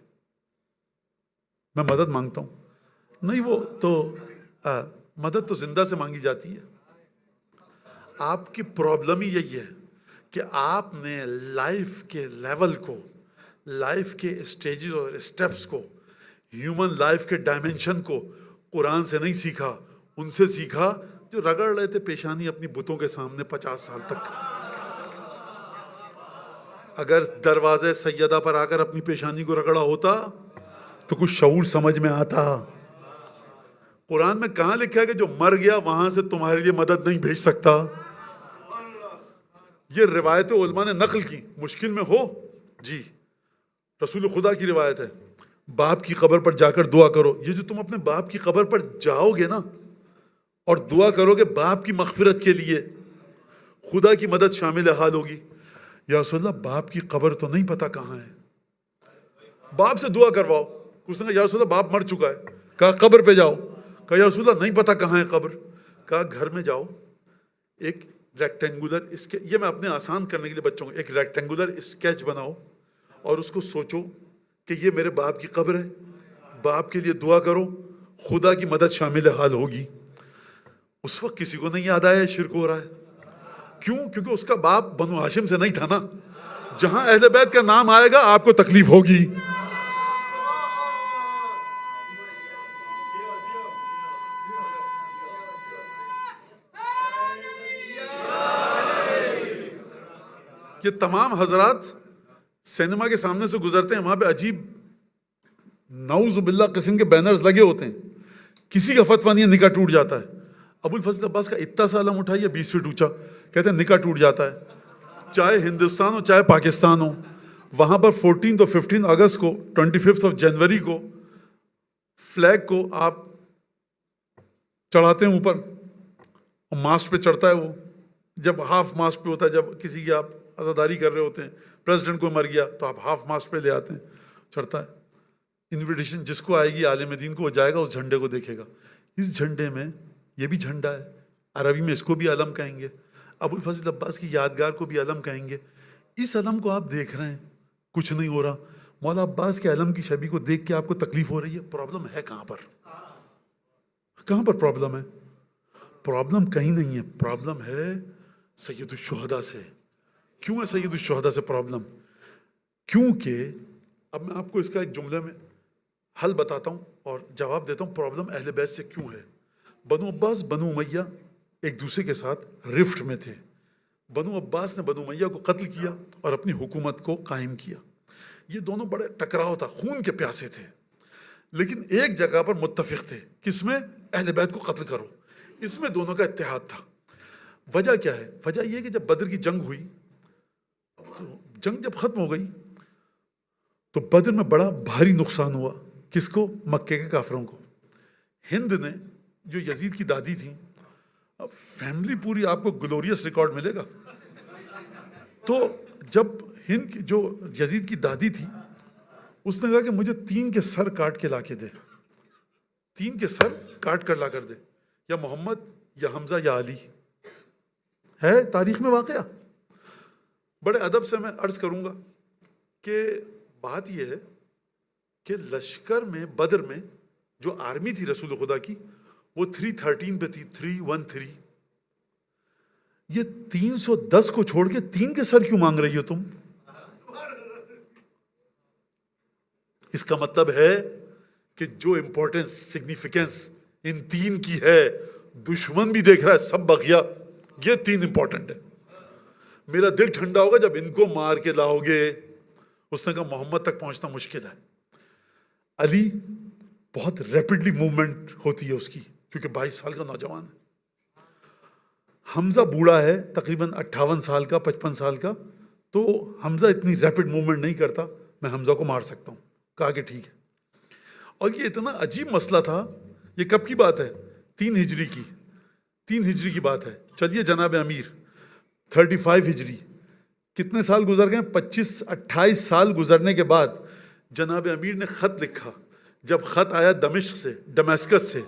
میں مدد مانگتا ہوں. نہیں وہ تو مدد تو زندہ سے مانگی جاتی ہے. آپ کی پرابلم ہی یہی ہے کہ آپ نے لائف کے لیول کو، لائف کے اسٹیجز اور اسٹیپس کو، ہیومن لائف کے ڈائمنشن کو قرآن سے نہیں سیکھا، ان سے سیکھا جو رگڑ رہے تھے پیشانی اپنی بتوں کے سامنے 50 سال تک. اگر دروازے سیدہ پر آ کر اپنی پیشانی کو رگڑا ہوتا تو کچھ شعور سمجھ میں آتا. قرآن میں کہاں لکھا ہے کہ جو مر گیا وہاں سے تمہارے لیے مدد نہیں بھیج سکتا؟ یہ روایت علماء نے نقل کی. مشکل میں ہو جی، رسول خدا کی روایت ہے، باپ کی قبر پر جا کر دعا کرو. یہ جو تم اپنے باپ کی قبر پر جاؤ گے نا اور دعا کرو گے باپ کی مغفرت کے لیے، خدا کی مدد شامل حال ہوگی. یا رسول اللہ باپ کی قبر تو نہیں پتا کہاں ہے، باپ سے دعا کرواؤ. کچھ نے کہا یا رسول اللہ باپ مر چکا ہے. کہا قبر پہ جاؤ. کہا یا رسول اللہ نہیں پتا کہاں ہے قبر. کہا گھر میں جاؤ، ایک ریکٹینگولر یہ میں اپنے آسان کرنے کے لیے بچوں کو ایک ریکٹینگولر اسکیچ بناؤ اور اس کو سوچو کہ یہ میرے باپ کی قبر ہے, باپ کے لیے دعا کرو, خدا کی مدد شامل حال ہوگی. اس وقت کسی کو نہیں یاد آیا شرک ہو رہا ہے. کیوں؟ کیونکہ اس کا باپ بنو ہاشم سے نہیں تھا نا. جہاں اہل بیت کا نام آئے گا آپ کو تکلیف ہوگی. یہ تمام حضرات سینما کے سامنے سے گزرتے ہیں, وہاں پہ عجیب نعوذ باللہ قسم کے بینرز لگے ہوتے ہیں. کسی کا فتویٰ نہیں ہے, نکاح ٹوٹ جاتا ہے. ابو الفضل عباس کا اتنا سا علم اٹھائیے 20 فٹ اونچا, کہتے ہیں نکاح ٹوٹ جاتا ہے. چاہے ہندوستان ہو چاہے پاکستان ہو, وہاں پر 14 اور 15 اگست کو 25 جنوری کو فلیگ کو آپ چڑھاتے ہیں اوپر, اور ماسٹ پہ چڑھتا ہے وہ. جب ہاف ماسٹ پہ ہوتا ہے, جب کسی کی آپ عزاداری کر رہے ہوتے ہیں, پریزیڈنٹ کو مر گیا تو آپ ہاف ماسٹ پہ لے آتے ہیں, چڑھتا ہے. انویٹیشن جس کو آئے گی عالم دین کو, وہ جائے گا اس جھنڈے کو دیکھے گا. اس جھنڈے میں یہ بھی جھنڈا ہے, عربی میں اس کو بھی علم کہیں گے, ابو الفضل عباس کی یادگار کو بھی علم کہیں گے. اس علم کو آپ دیکھ رہے ہیں, کچھ نہیں ہو رہا. مولا عباس کے علم کی شبیہ کو دیکھ کے آپ کو تکلیف ہو رہی ہے. پرابلم ہے کہاں پر؟ کہاں پر پرابلم ہے؟ پرابلم کہیں نہیں ہے, پرابلم ہے سید الشہداء سے. کیوں ہے سید الشہداء سے پرابلم؟ کیونکہ اب میں آپ کو اس کا ایک جملے میں حل بتاتا ہوں اور جواب دیتا ہوں پرابلم اہل بیت سے کیوں ہے. بنو عباس بنو امیہ ایک دوسرے کے ساتھ رفٹ میں تھے. بنو عباس نے بنو امیہ کو قتل کیا اور اپنی حکومت کو قائم کیا. یہ دونوں بڑے ٹکراؤ تھا, خون کے پیاسے تھے, لیکن ایک جگہ پر متفق تھے. کس میں؟ اہل بیت کو قتل کرو. اس میں دونوں کا اتحاد تھا. وجہ کیا ہے؟ وجہ یہ کہ جب بدر کی جنگ ہوئی, جنگ جب ختم ہو گئی تو بدر میں بڑا بھاری نقصان ہوا. کس کو؟ مکے کے کافروں کو. ہند نے جو یزید کی دادی تھی, اب فیملی پوری آپ کو گلوریس ریکارڈ ملے گا. تو جب ہند کی جو یزید کی دادی تھی, اس نے کہا کہ مجھے 3 کے سر کاٹ کے لا کے دے, 3 کے سر کاٹ کر لا کر دے, یا محمد یا حمزہ یا علی. ہے تاریخ میں واقعہ. بڑے ادب سے میں عرض کروں گا کہ بات یہ ہے کہ لشکر میں بدر میں جو آرمی تھی رسول خدا کی, وہ 313 پہ تھی, 313. یہ 310 کو چھوڑ کے 3 کے سر کیوں مانگ رہی ہو تم؟ اس کا مطلب ہے کہ جو امپورٹنس سگنیفیکنس ان 3 کی ہے, دشمن بھی دیکھ رہا ہے, سب بقیہ یہ 3 امپورٹنٹ ہے. میرا دل ٹھنڈا ہوگا جب ان کو مار کے لاؤ گے. اس نے کہا محمد تک پہنچنا مشکل ہے. علی بہت ریپڈلی موومنٹ ہوتی ہے اس کی, کیونکہ 22 سال کا نوجوان ہے. حمزہ بوڑھا ہے, تقریباً 58 سال کا 55 سال کا, تو حمزہ اتنی ریپڈ موومنٹ نہیں کرتا. میں حمزہ کو مار سکتا ہوں. کہا کہ ٹھیک ہے. اور یہ اتنا عجیب مسئلہ تھا. یہ کب کی بات ہے؟ 3 ہجری کی. 3 ہجری کی بات ہے. چلیے جناب امیر 35 ہجری, کتنے سال گزر گئے؟ 25-28 سال گزرنے کے بعد جناب امیر نے خط لکھا. جب خط آیا دمشق سے, ڈمیسکس سے,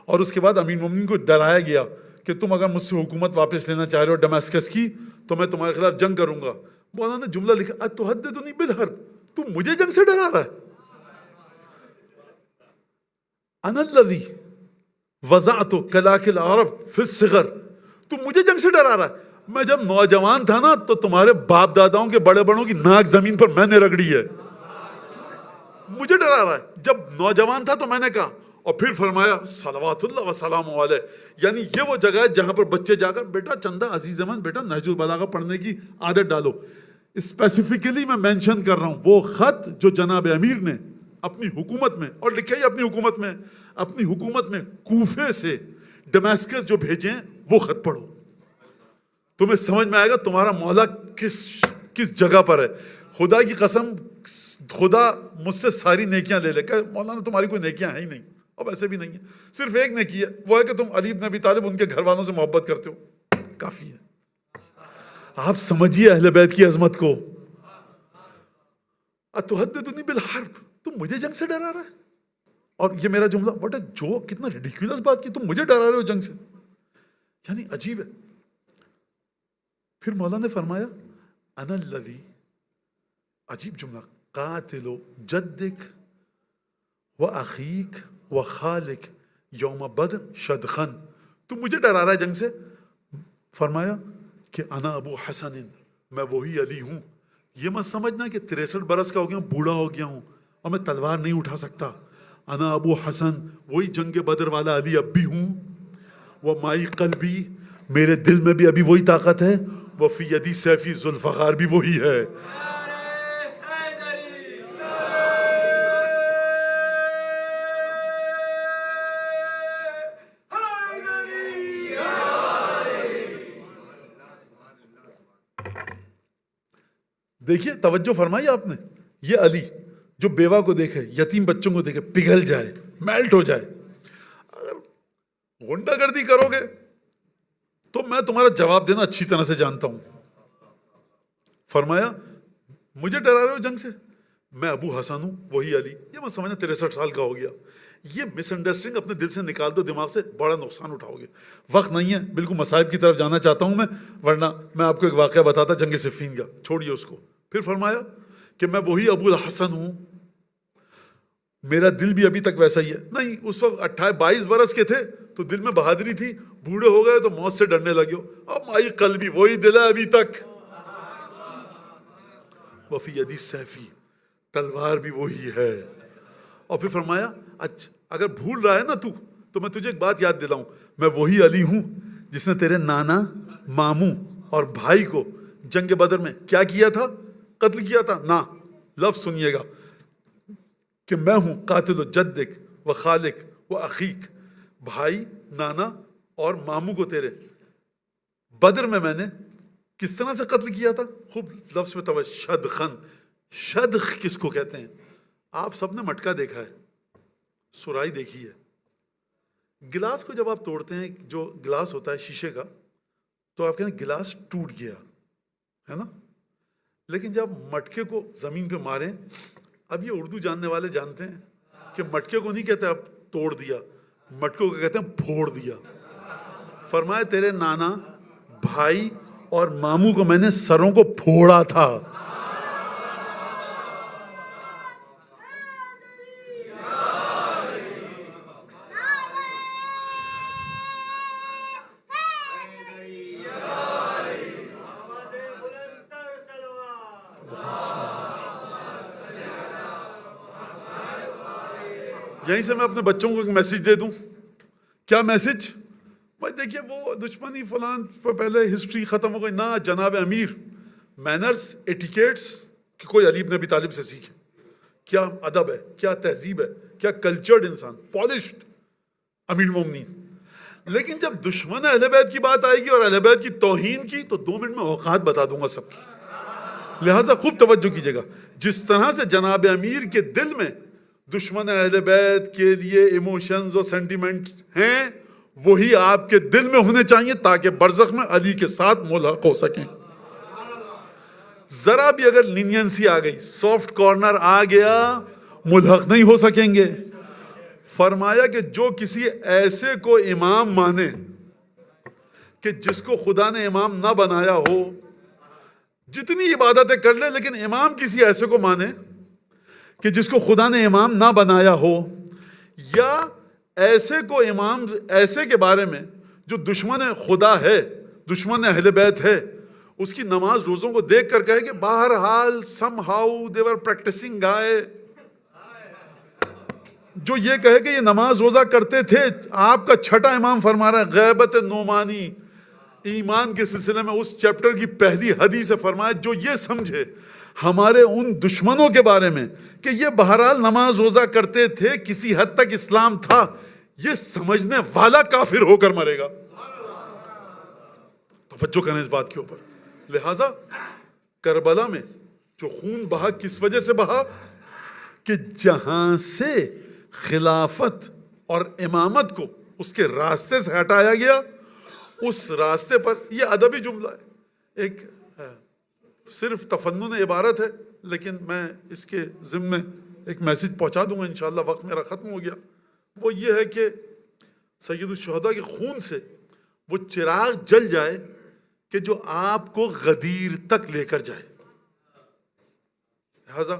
اور اس کے بعد امیر مومنین کو ڈرایا گیا کہ تم اگر مجھ سے حکومت واپس لینا چاہ رہے ہو ڈمیسکس کی تو میں تمہارے خلاف جنگ کروں گا. مولانا نے جملہ لکھا, اتحدثنی بالحرب, تم مجھے جنگ سے ڈرا رہا ہے. انا الذی وضعت کلاک العرب فی الصغر, تم مجھے جنگ سے ڈرا رہا ہے. میں جب نوجوان تھا نا تو تمہارے باپ داداؤں کے بڑے بڑوں کی ناک زمین پر میں نے رگڑی ہے. مجھے ڈرا رہا ہے. جب نوجوان تھا تو میں نے کہا, اور پھر فرمایا صلوات اللہ وسلام علیہ, یعنی یہ وہ جگہ ہے جہاں پر بچے جا کر بیٹا چندہ عزیز احمد بیٹا نہج البلاغہ پڑھنے کی عادت ڈالو. اسپیسیفکلی میں مینشن کر رہا ہوں وہ خط جو جناب امیر نے اپنی حکومت میں, اور لکھے ہی اپنی حکومت میں کوفے سے ڈمیسکس جو بھیجے ہیں, وہ خط پڑھو. تمہیں سمجھ میں آئے گا تمہارا مولا کس جگہ پر ہے. خدا کی قسم, خدا مجھ سے ساری نیکیاں لے لے. کہ مولانا تمہاری کوئی نیکیاں ہیں ہی نہیں, اور ویسے بھی نہیں ہے. صرف ایک نیکی ہے, وہ ہے کہ تم علی بن ابی طالب ان کے گھر والوں سے محبت کرتے ہو, کافی ہے. آپ سمجھیے اہل بیت کی عظمت کو. اتحدثنی بالحرب, تم مجھے جنگ سے ڈرا رہا ہے. اور یہ میرا جملہ بٹ جو کتنا ریڈیکولس بات کی, تم مجھے ڈرا رہے ہو جنگ سے. یعنی عجیب ہے. پھر مولا نے فرمایا انا الذی، عجیب جملہ، قاتل جدک و اخیک و خالک یوم بدر شدخن، تم مجھے ڈرا رہا ہے جنگ سے؟ فرمایا کہ انا ابو حسن، میں وہی علی ہوں، یہ مت سمجھنا کہ 63 برس کا ہو گیا ہوں، بوڑھا ہو گیا ہوں اور میں تلوار نہیں اٹھا سکتا. انا ابو حسن، وہی جنگ بدر والا علی اب بھی ہوں. وہ مائی قلبی، میرے دل میں بھی ابھی وہی طاقت ہے. وہ فی یدی سیفی، ذوالفقار بھی وہی ہے. دیکھیے توجہ فرمائی آپ نے، یہ علی جو بیوہ کو دیکھے، یتیم بچوں کو دیکھے، پگھل جائے، میلٹ ہو جائے. اگر غنڈہ گردی کرو گے تو میں تمہارا جواب دینا اچھی طرح سے جانتا ہوں. فرمایا مجھے ڈرا رہے ہو جنگ سے؟ میں ابو حسن ہوں، وہی علی. یہ میں سمجھنا 63 سال کا ہو گیا. یہ مس انڈرسٹینڈنگ اپنے دل سے نکال دو، دماغ سے بڑا نقصان اٹھاؤ گے. وقت نہیں ہے، بالکل مصائب کی طرف جانا چاہتا ہوں میں، ورنہ میں آپ کو ایک واقعہ بتاتا جنگ صفین کا، چھوڑیے اس کو. پھر فرمایا کہ میں وہی ابو الحسن ہوں، میرا دل بھی ابھی تک ویسا ہی ہے. نہیں، اس وقت 22 برس کے تھے تو دل میں بہادری تھی، بوڑھے ہو گئے تو موت سے ڈرنے لگے ہو. اب مائی قلبی، وہی دل ہے ابھی تک. وفی یدی سیفی، تلوار بھی وہی ہے. اور پھر فرمایا اچھا اگر بھول رہا ہے نا تو میں تجھے ایک بات یاد دلاؤں، میں وہی علی ہوں جس نے تیرے نانا، ماموں اور بھائی کو جنگ بدر میں کیا کیا تھا؟ قتل کیا تھا. نہ، لفظ سنیے گا کہ میں ہوں قاتل جدک و خالک و اخیک، بھائی، نانا اور ماموں کو تیرے بدر میں نے کس طرح سے قتل کیا تھا. خوب لفظ میں توجہ، شدخن. شدخ کس کو کہتے ہیں؟ آپ سب نے مٹکا دیکھا ہے، سرائی دیکھی ہے. گلاس کو جب آپ توڑتے ہیں، جو گلاس ہوتا ہے شیشے کا، تو آپ کہتے ہیں گلاس ٹوٹ گیا ہے نا. لیکن جب مٹکے کو زمین پہ ماریں، اب یہ اردو جاننے والے جانتے ہیں کہ مٹکے کو نہیں کہتے اب توڑ دیا، مٹکے کو کہتے ہیں پھوڑ دیا. فرمایا تیرے نانا، بھائی اور ماموں کو میں نے سروں کو پھوڑا تھا. یہیں سے میں اپنے بچوں کو ایک میسج دے دوں. کیا میسج؟ بھائی دیکھیے وہ دشمنی فلان پہلے ہسٹری ختم ہو گئی. نہ جناب امیر، مینرز، ایٹیکیٹس کہ کوئی علی بن ابی طالب سے سیکھے. کیا ادب ہے، کیا تہذیب ہے، کیا کلچرڈ انسان، پالشڈ امیر مومنین. لیکن جب دشمن اہل بیت کی بات آئے گی اور اہل بیت کی توہین کی، تو 2 منٹ میں اوقات بتا دوں گا سب کی. لہٰذا خوب توجہ کیجیے گا. جس طرح سے جناب امیر کے دل میں دشمن اہل بیت کے لیے ایموشنز اور سینٹیمنٹ ہیں، وہی آپ کے دل میں ہونے چاہیے تاکہ برزخ میں علی کے ساتھ ملحق ہو سکیں. ذرا بھی اگر لینینسی آ گئی، سافٹ کارنر آ گیا، ملحق نہیں ہو سکیں گے. فرمایا کہ جو کسی ایسے کو امام مانے کہ جس کو خدا نے امام نہ بنایا ہو، جتنی عبادتیں کر لے، لیکن امام کسی ایسے کو مانے کہ جس کو خدا نے امام نہ بنایا ہو، یا ایسے کو امام، ایسے کے بارے میں جو دشمن خدا ہے، دشمن اہل بیت ہے، اس کی نماز روزوں کو دیکھ کر کہے کہ بہرحال some how they were practising گائے. جو یہ کہے کہ یہ نماز روزہ کرتے تھے، آپ کا چھٹا امام فرما رہا ہے غیبت نعمانی ایمان کے سلسلے میں اس چیپٹر کی پہلی حدیث فرمایا، جو یہ سمجھے ہمارے ان دشمنوں کے بارے میں کہ یہ بہرحال نماز روزہ کرتے تھے، کسی حد تک اسلام تھا، یہ سمجھنے والا کافر ہو کر مرے گا. توجہ کریں اس بات کے اوپر. لہذا کربلا میں جو خون بہا، کس وجہ سے بہا؟ کہ جہاں سے خلافت اور امامت کو اس کے راستے سے ہٹایا گیا، اس راستے پر. یہ ادبی جملہ ہے، ایک صرف تفنن عبارت ہے، لیکن میں اس کے ضمن میں ایک میسج پہنچا دوں گا انشاءاللہ. وقت میرا ختم ہو گیا. وہ یہ ہے کہ سید الشہداء کے خون سے وہ چراغ جل جائے کہ جو آپ کو غدیر تک لے کر جائے. لہذا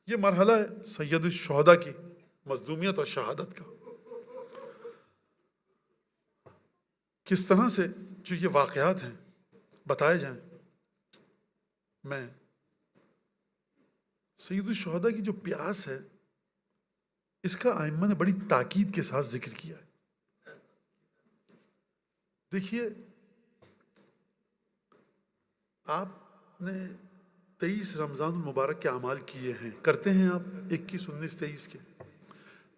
یہ مرحلہ ہے سید الشہداء کی مظلومیت اور شہادت کا. کس طرح سے جو یہ واقعات ہیں بتائے جائیں. میں سید الشہداء کی جو پیاس ہے اس کا ائمہ نے بڑی تاکید کے ساتھ ذکر کیا ہے. دیکھیے آپ نے 23 رمضان المبارک کے اعمال کیے ہیں, کرتے ہیں آپ 21, 19, 23 کے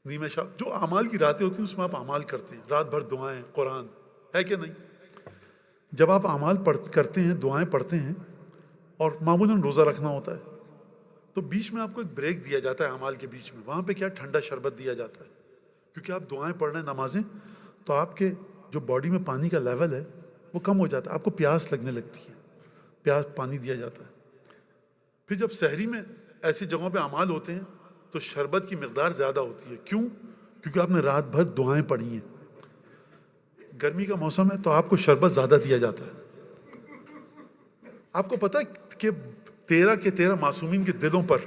نیمہ شب جو اعمال کی راتیں ہوتی ہیں اس میں آپ اعمال کرتے ہیں, رات بھر دعائیں, قرآن ہے کہ نہیں. جب آپ اعمال کرتے ہیں, دعائیں پڑھتے ہیں اور معمولاً روزہ رکھنا ہوتا ہے تو بیچ میں آپ کو ایک بریک دیا جاتا ہے اعمال کے بیچ میں. وہاں پہ کیا ٹھنڈا شربت دیا جاتا ہے کیونکہ آپ دعائیں پڑھ رہے ہیں, نمازیں, تو آپ کے جو باڈی میں پانی کا لیول ہے وہ کم ہو جاتا ہے, آپ کو پیاس لگنے لگتی ہے, پیاس پانی دیا جاتا ہے. پھر جب سحری میں ایسی جگہوں پہ اعمال ہوتے ہیں تو شربت کی مقدار زیادہ ہوتی ہے. کیوں؟ کیونکہ آپ نے رات بھر دعائیں پڑھی ہیں. گرمی کا موسم ہے تو آپ کو شربت زیادہ دیا جاتا ہے. آپ کو پتہ ہے کہ 13 کے 13 معصومین کے دلوں پر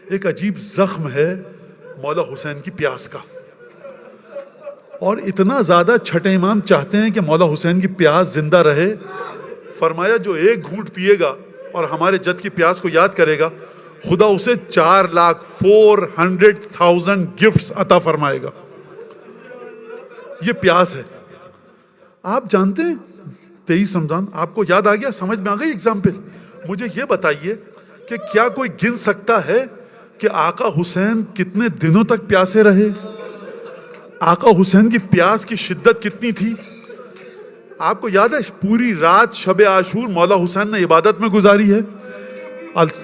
ایک عجیب زخم ہے مولا حسین کی پیاس کا, اور اتنا زیادہ چھٹے امام چاہتے ہیں کہ مولا حسین کی پیاس زندہ رہے. فرمایا جو ایک گھونٹ پیے گا اور ہمارے جد کی پیاس کو یاد کرے گا خدا اسے 4,400,000 گفٹس عطا فرمائے گا. یہ پیاس ہے. آپ جانتے ہیں 23 رمضان آپ کو یاد آ گیا, سمجھ میں آ گئی ایگزامپل. مجھے یہ بتائیے کہ کیا کوئی گن سکتا ہے کہ آقا حسین کتنے دنوں تک پیاسے رہے؟ آقا حسین کی پیاس کی شدت کتنی تھی؟ آپ کو یاد ہے پوری رات شب عاشور مولا حسین نے عبادت میں گزاری ہے,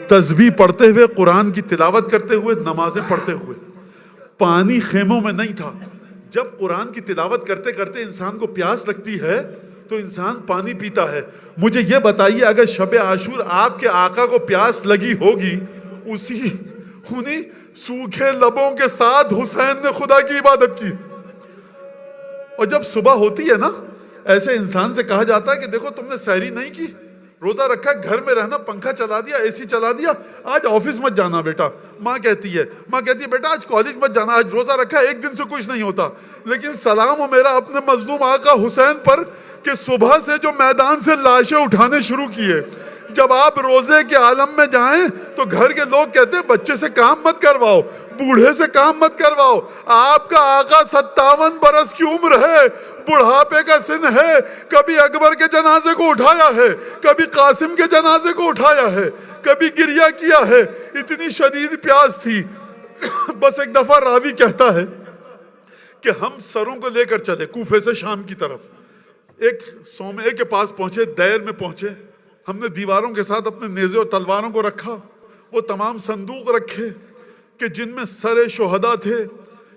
تسبیح پڑھتے ہوئے, قرآن کی تلاوت کرتے ہوئے, نمازیں پڑھتے ہوئے. پانی خیموں میں نہیں تھا. جب قرآن کی تلاوت کرتے کرتے انسان کو پیاس لگتی ہے تو انسان پانی پیتا ہے. مجھے یہ بتائیے اگر شب عاشور آپ کے آقا کو پیاس لگی ہوگی, انہیں سوکھے لبوں کے ساتھ حسین نے خدا کی عبادت کی. اور جب صبح ہوتی ہے نا, ایسے انسان سے کہا جاتا ہے کہ دیکھو تم نے سحری نہیں کی, روزہ رکھا, گھر میں رہنا, پنکھا چلا دیا, اے سی چلا دیا, آج آفس مت جانا بیٹا. ماں کہتی ہے بیٹا آج کالج مت جانا, آج روزہ رکھا, ایک دن سے کچھ نہیں ہوتا. لیکن سلام ہو میرا اپنے مظلوم آقا حسین پر کہ صبح سے جو میدان سے لاشیں اٹھانے شروع کیے. جب آپ روزے کے عالم میں جائیں تو گھر کے لوگ کہتے ہیں بچے سے کام مت کرواؤ, بوڑھے سے کام مت کرواؤ. آپ کا آقا 57 برس کی عمر ہے, بڑھاپے کا سن ہے. کبھی اکبر کے جنازے کو اٹھایا ہے, کبھی قاسم کے جنازے کو اٹھایا ہے, کبھی گریہ کیا ہے. اتنی شدید پیاس تھی. بس ایک دفعہ راوی کہتا ہے کہ ہم سروں کو لے کر چلے کوفے سے شام کی طرف. ایک صومعے کے پاس پہنچے, دیر میں پہنچے. ہم نے دیواروں کے ساتھ اپنے نیزے اور تلواروں کو رکھا. وہ تمام صندوق رکھے کہ جن میں سر شہداء تھے.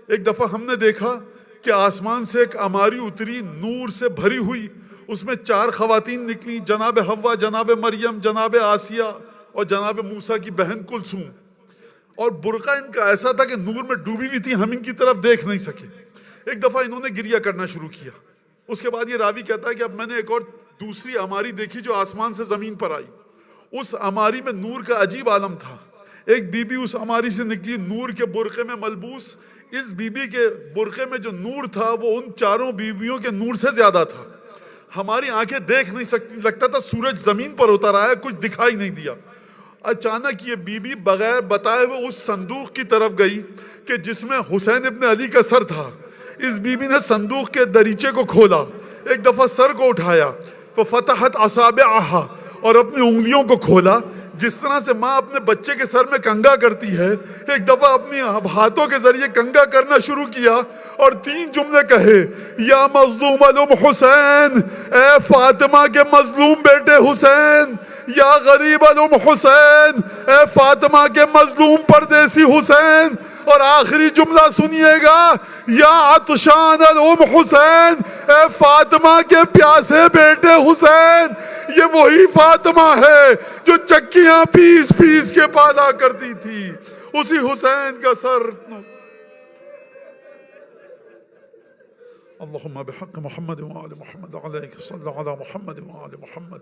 ایک دفعہ ہم نے دیکھا کہ آسمان سے ایک عماری اتری, نور سے بھری ہوئی. اس میں 4 خواتین نکلی, جناب حوا, جناب مریم, جناب آسیہ اور جناب موسیٰ کی بہن کلثوم. اور برقع ان کا ایسا تھا کہ نور میں ڈوبی ہوئی تھی, ہم ان کی طرف دیکھ نہیں سکے. ایک دفعہ انہوں نے گریہ کرنا شروع کیا. اس کے بعد یہ راوی کہتا ہے کہ اب میں نے ایک اور دوسری عماری دیکھی جو آسمان سے زمین پر آئی. اس عماری میں نور کا عجیب عالم تھا. ایک بی بی اس عماری سے نکلی, نور کے برقعے میں ملبوس. اس بی بی کے برقعے میں جو نور تھا وہ ان 4 بیویوں کے نور سے زیادہ تھا. ہماری آنکھیں دیکھ نہیں سکتی, لگتا تھا سورج زمین پر اتر آیا, کچھ دکھائی نہیں دیا. اچانک یہ بی بی بغیر بتائے ہوئے اس صندوق کی طرف گئی کہ جس میں حسین ابن علی کا سر تھا. اس بی بی نے صندوق کے دریچے کو کھولا, ایک دفعہ سر کو اٹھایا, ففتحت اصابعها, اور اپنی انگلیوں کو کھولا. جس طرح سے ماں اپنے بچے کے سر میں کنگا کرتی ہے, ایک دفعہ اپنی ہاتھوں کے ذریعے کنگا کرنا شروع کیا اور 3 جملے کہے, یا مظلوم الام حسین, اے فاطمہ کے مظلوم بیٹے حسین, یا غریب الام حسین, اے فاطمہ کے مظلوم پردیسی حسین. اور آخری جملہ سنیے گا, یا عطشان الام حسین, اے فاطمہ کے پیاسے بیٹے حسین. یہ وہی فاطمہ ہے جو چکیاں پیس پیس کے پالا کرتی تھی. اسی حسین کا سر. اللهم بحق محمد وآل محمد عليك صل على محمد وآل محمد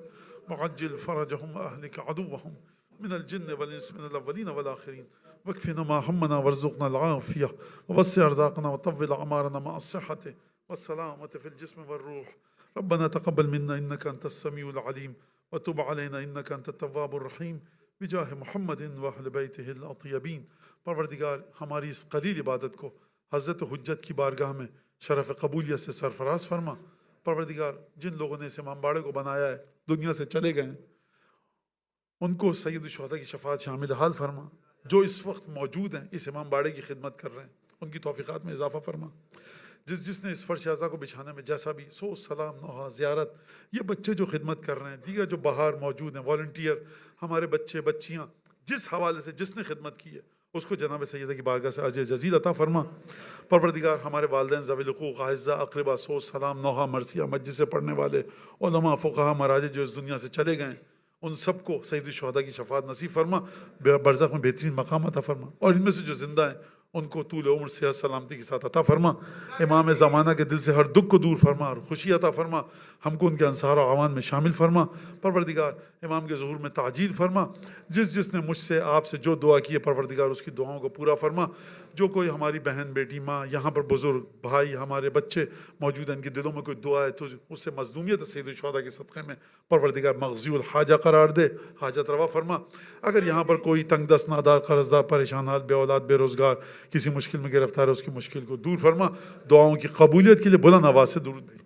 وعجل فرجهم وأهلك عدوهم من الجن والإنس من الأولين والآخرين واكفنا ما همنا وارزقنا العافية ووسع أرزاقنا وطول أعمارنا مع الصحة والسلامة في الجسم والروح. ربنا تقبل منا إنك أنت السميع العليم وتب علينا إنك أنت التواب الرحيم بجاہ محمد واہل بیتہ الاطیبین. پروردگار ہماری اس قلیل عبادت کو حضرت حجت کی بارگاہ میں شرف قبولیت سے سرفراز فرما. پروردگار جن لوگوں نے اس امام باڑے کو بنایا ہے دنیا سے چلے گئے ہیں، ان کو سید الشہداء کی شفاعت شامل حال فرما. جو اس وقت موجود ہیں اس امام باڑے کی خدمت کر رہے ہیں ان کی توفیقات میں اضافہ فرما. جس نے اس فرش اعضا کو بچھانے میں جیسا بھی سوچ سلام نوحہ زیارت، یہ بچے جو خدمت کر رہے ہیں، دیگر جو باہر موجود ہیں والنٹیئر، ہمارے بچے بچیاں، جس حوالے سے جس نے خدمت کی ہے اس کو جناب سیدہ کی بارگاہ سے اجر جزیل عطا فرما. پروردگار ہمارے والدین ذوی الحقوق اعزاء اقربا سوچ سلام نوحہ مرثیہ مسجد سے پڑھنے والے علماء فقہا مراجع جو اس دنیا سے چلے گئے ہیں ان سب کو سید الشہداء کی شفاعت نصیب فرما، برزخ میں بہترین مقام عطا فرما. اور ان میں سے جو زندہ ہیں ان کو طول عمر صحت سلامتی کے ساتھ عطا فرما. امام زمانہ کے دل سے ہر دکھ کو دور فرما اور خوشی عطا فرما. ہم کو ان کے انصار و اعوان میں شامل فرما. پروردگار امام کے ظہور میں تعجیل فرما. جس نے مجھ سے آپ سے جو دعا کی ہے پروردگار اس کی دعاؤں کو پورا فرما. جو کوئی ہماری بہن بیٹی ماں یہاں پر بزرگ بھائی ہمارے بچے موجود ہیں ان کے دلوں میں کوئی دعا ہے تو اس سے مظلومیت ہے سید الشہداء کے صدقے میں پروردگار مغزی الحاجہ قرار دے، حاجت روا فرما. اگر یہاں پر کوئی تنگ دست نادار قرض دار پریشان حال بے اولاد بے روزگار کسی مشکل میں گرفتار ہے اس کی مشکل کو دور فرما. دعاؤں کی قبولیت کے لیے بلند آواز سے درود بھیج.